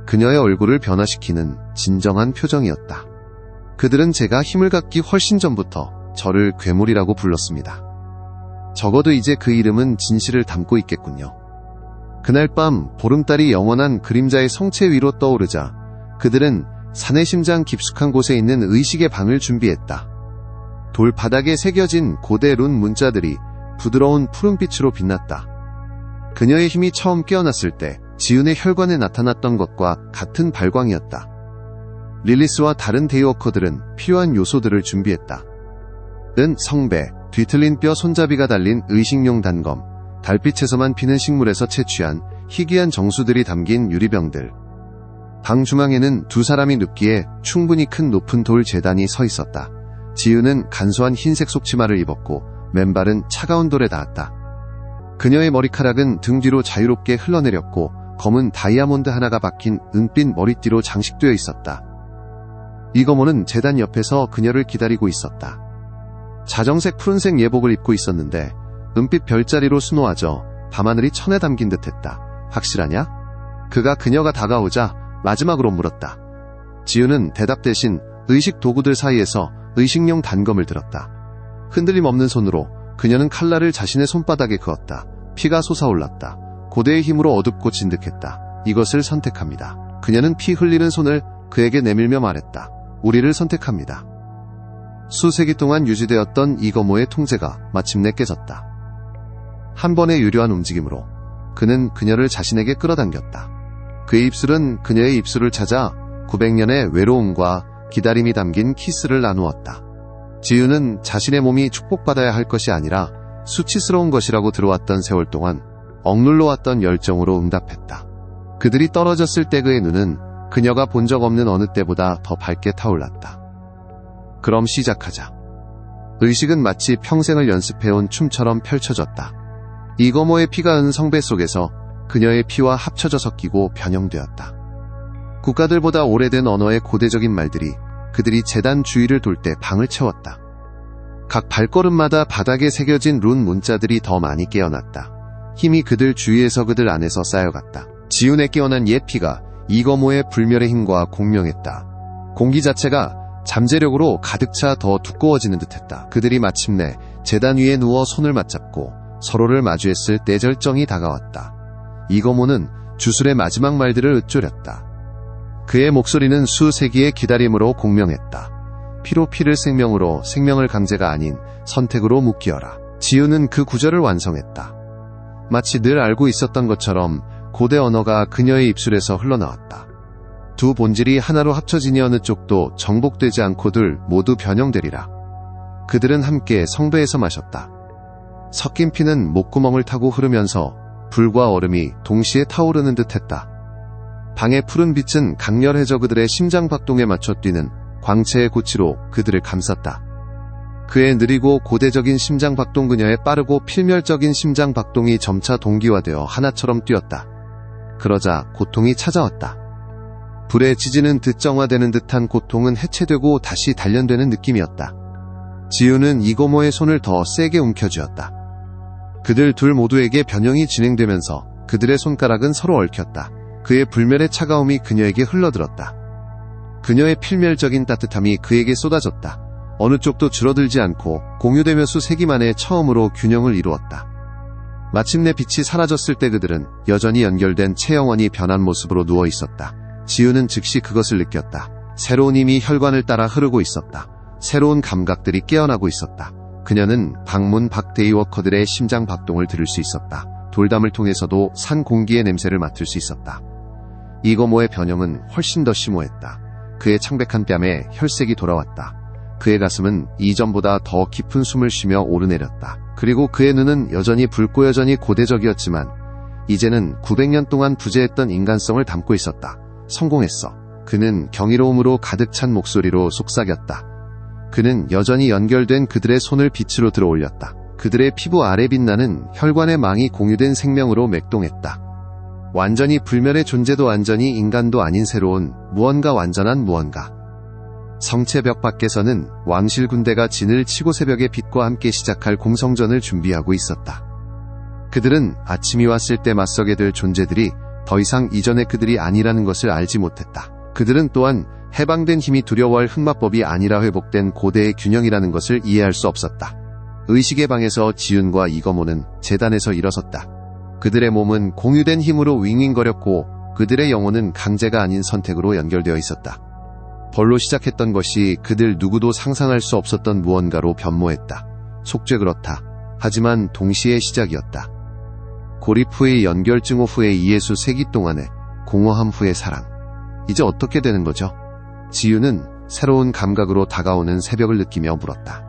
그녀의 얼굴을 변화시키는 진정한 표정이었다. 그들은 제가 힘을 갖기 훨씬 전부터 저를 괴물이라고 불렀습니다. 적어도 이제 그 이름은 진실을 담고 있겠군요. 그날 밤 보름달이 영원한 그림자의 성체 위로 떠오르자 그들은 산의 심장 깊숙한 곳에 있는 의식의 방을 준비했다. 돌 바닥에 새겨진 고대 룬 문자들이 부드러운 푸른빛으로 빛났다. 그녀의 힘이 처음 깨어났을 때 지윤의 혈관에 나타났던 것과 같은 발광이었다. 릴리스와 다른 데이워커들은 필요한 요소들을 준비했다. 은 성배, 뒤틀린 뼈 손잡이가 달린 의식용 단검, 달빛에서만 피는 식물에서 채취한 희귀한 정수들이 담긴 유리병들. 방 중앙에는 두 사람이 눕기에 충분히 큰 높은 돌 제단이 서 있었다. 지은은 간소한 흰색 속치마를 입었고 맨발은 차가운 돌에 닿았다. 그녀의 머리카락은 등 뒤로 자유롭게 흘러내렸고 검은 다이아몬드 하나가 박힌 은빛 머리띠로 장식되어 있었다. 이거모는 제단 옆에서 그녀를 기다리고 있었다. 자정색 푸른색 예복을 입고 있었는데 은빛 별자리로 수놓아져 밤하늘이 천에 담긴 듯했다. 확실하냐? 그가 그녀가 다가오자 마지막으로 물었다. 지우는 대답 대신 의식 도구들 사이에서 의식용 단검을 들었다. 흔들림 없는 손으로 그녀는 칼날을 자신의 손바닥에 그었다. 피가 솟아올랐다. 고대의 힘으로 어둡고 진득했다. 이것을 선택합니다. 그녀는 피 흘리는 손을 그에게 내밀며 말했다. 우리를 선택합니다. 수세기 동안 유지되었던 이거모의 통제가 마침내 깨졌다. 한 번의 유려한 움직임으로 그는 그녀를 자신에게 끌어당겼다. 그의 입술은 그녀의 입술을 찾아 900년의 외로움과 기다림이 담긴 키스를 나누었다. 지우는 자신의 몸이 축복받아야 할 것이 아니라 수치스러운 것이라고 들어왔던 세월 동안 억눌러왔던 열정으로 응답했다. 그들이 떨어졌을 때 그의 눈은 그녀가 본 적 없는 어느 때보다 더 밝게 타올랐다. 그럼 시작하자. 의식은 마치 평생을 연습해온 춤처럼 펼쳐졌다. 이거모의 피가 은 성배 속에서 그녀의 피와 합쳐져 섞이고 변형되었다. 국가들보다 오래된 언어의 고대적인 말들이 그들이 제단 주위를 돌 때 방을 채웠다. 각 발걸음마다 바닥에 새겨진 룬 문자들이 더 많이 깨어났다. 힘이 그들 주위에서 그들 안에서 쌓여갔다. 지운에 깨어난 옛 피가 이거모의 불멸의 힘과 공명했다. 공기 자체가 잠재력으로 가득 차 더 두꺼워지는 듯했다. 그들이 마침내 제단 위에 누워 손을 맞잡고 서로를 마주했을 때 절정이 다가왔다. 이거모는 주술의 마지막 말들을 읊조렸다. 그의 목소리는 수세기의 기다림으로 공명했다. 피로 피를 생명으로 생명을 강제가 아닌 선택으로 묶이어라. 지우는 그 구절을 완성했다. 마치 늘 알고 있었던 것처럼 고대 언어가 그녀의 입술에서 흘러나왔다. 두 본질이 하나로 합쳐지니 어느 쪽도 정복되지 않고들 모두 변형되리라. 그들은 함께 성배에서 마셨다. 섞인 피는 목구멍을 타고 흐르면서 불과 얼음이 동시에 타오르는 듯했다. 방의 푸른 빛은 강렬해져 그들의 심장 박동에 맞춰 뛰는 광채의 고치로 그들을 감쌌다. 그의 느리고 고대적인 심장 박동 그녀의 빠르고 필멸적인 심장 박동이 점차 동기화되어 하나처럼 뛰었다. 그러자 고통이 찾아왔다. 불에 지지는 듯 정화되는 듯한 고통은 해체되고 다시 단련되는 느낌이었다. 지우는 이거모의 손을 더 세게 움켜쥐었다. 그들 둘 모두에게 변형이 진행되면서 그들의 손가락은 서로 얽혔다. 그의 불멸의 차가움이 그녀에게 흘러들었다. 그녀의 필멸적인 따뜻함이 그에게 쏟아졌다. 어느 쪽도 줄어들지 않고 공유되며 수세기 만에 처음으로 균형을 이루었다. 마침내 빛이 사라졌을 때 그들은 여전히 연결된 채영원이 변한 모습으로 누워 있었다. 지우는 즉시 그것을 느꼈다. 새로운 힘이 혈관을 따라 흐르고 있었다. 새로운 감각들이 깨어나고 있었다. 그녀는 방문 밖 데이워커들의 심장 박동을 들을 수 있었다. 돌담을 통해서도 산 공기의 냄새를 맡을 수 있었다. 이거모의 변형은 훨씬 더 심오했다. 그의 창백한 뺨에 혈색이 돌아왔다. 그의 가슴은 이전보다 더 깊은 숨을 쉬며 오르내렸다. 그리고 그의 눈은 여전히 붉고 여전히 고대적이었지만 이제는 900년 동안 부재했던 인간성을 담고 있었다. 성공했어. 그는 경이로움으로 가득 찬 목소리로 속삭였다. 그는 여전히 연결된 그들의 손을 빛으로 들어올렸다. 그들의 피부 아래 빛나는 혈관의 망이 공유된 생명으로 맥동했다. 완전히 불멸의 존재도 완전히 인간도 아닌 새로운 무언가, 완전한 무언가. 성체벽 밖에서는 왕실 군대가 진을 치고 새벽의 빛과 함께 시작할 공성전을 준비하고 있었다. 그들은 아침이 왔을 때 맞서게 될 존재들이 더 이상 이전의 그들이 아니라는 것을 알지 못했다. 그들은 또한 해방된 힘이 두려워할 흑마법이 아니라 회복된 고대의 균형이라는 것을 이해할 수 없었다. 의식의 방에서 지윤과 이거모는 제단에서 일어섰다. 그들의 몸은 공유된 힘으로 윙윙거렸고 그들의 영혼은 강제가 아닌 선택으로 연결되어 있었다. 벌로 시작했던 것이 그들 누구도 상상할 수 없었던 무언가로 변모했다. 속죄 그렇다. 하지만 동시에 시작이었다. 고립 후의 연결 증오 후의 이해수 세기 동안의 공허함 후의 사랑. 이제 어떻게 되는 거죠? 지유는 새로운 감각으로 다가오는 새벽을 느끼며 물었다.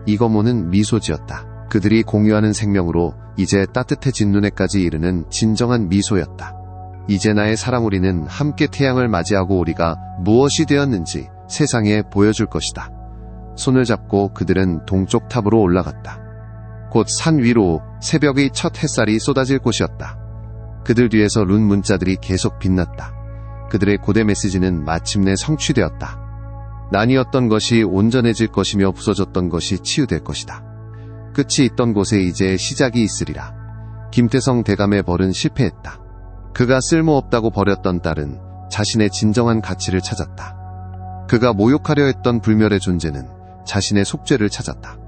이거모는 미소 지었다. 그들이 공유하는 생명으로 이제 따뜻해진 눈에까지 이르는 진정한 미소였다. 이제 나의 사랑우리는 함께 태양을 맞이하고 우리가 무엇이 되었는지 세상에 보여줄 것이다. 손을 잡고 그들은 동쪽 탑으로 올라갔다. 곧 산 위로 새벽의 첫 햇살이 쏟아질 곳이었다. 그들 뒤에서 룬 문자들이 계속 빛났다. 그들의 고대 메시지는 마침내 성취되었다. 나뉘었던 것이 온전해질 것이며 부서졌던 것이 치유될 것이다. 끝이 있던 곳에 이제 시작이 있으리라. 김태성 대감의 벌은 실패했다. 그가 쓸모없다고 버렸던 딸은 자신의 진정한 가치를 찾았다. 그가 모욕하려 했던 불멸의 존재는 자신의 속죄를 찾았다.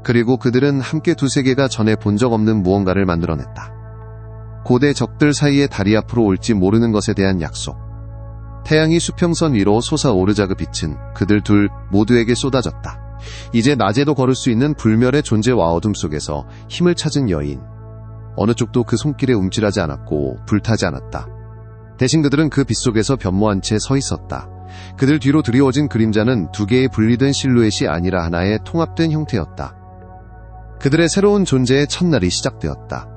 그리고 그들은 함께 두 세계가 전에 본 적 없는 무언가를 만들어냈다. 고대 적들 사이에 다리 앞으로 올지 모르는 것에 대한 약속. 태양이 수평선 위로 솟아오르자 그 빛은 그들 둘 모두에게 쏟아졌다. 이제 낮에도 걸을 수 있는 불멸의 존재와 어둠 속에서 힘을 찾은 여인. 어느 쪽도 그 손길에 움찔하지 않았고 불타지 않았다. 대신 그들은 그 빛 속에서 변모한 채 서 있었다. 그들 뒤로 드리워진 그림자는 두 개의 분리된 실루엣이 아니라 하나의 통합된 형태였다. 그들의 새로운 존재의 첫날이 시작되었다.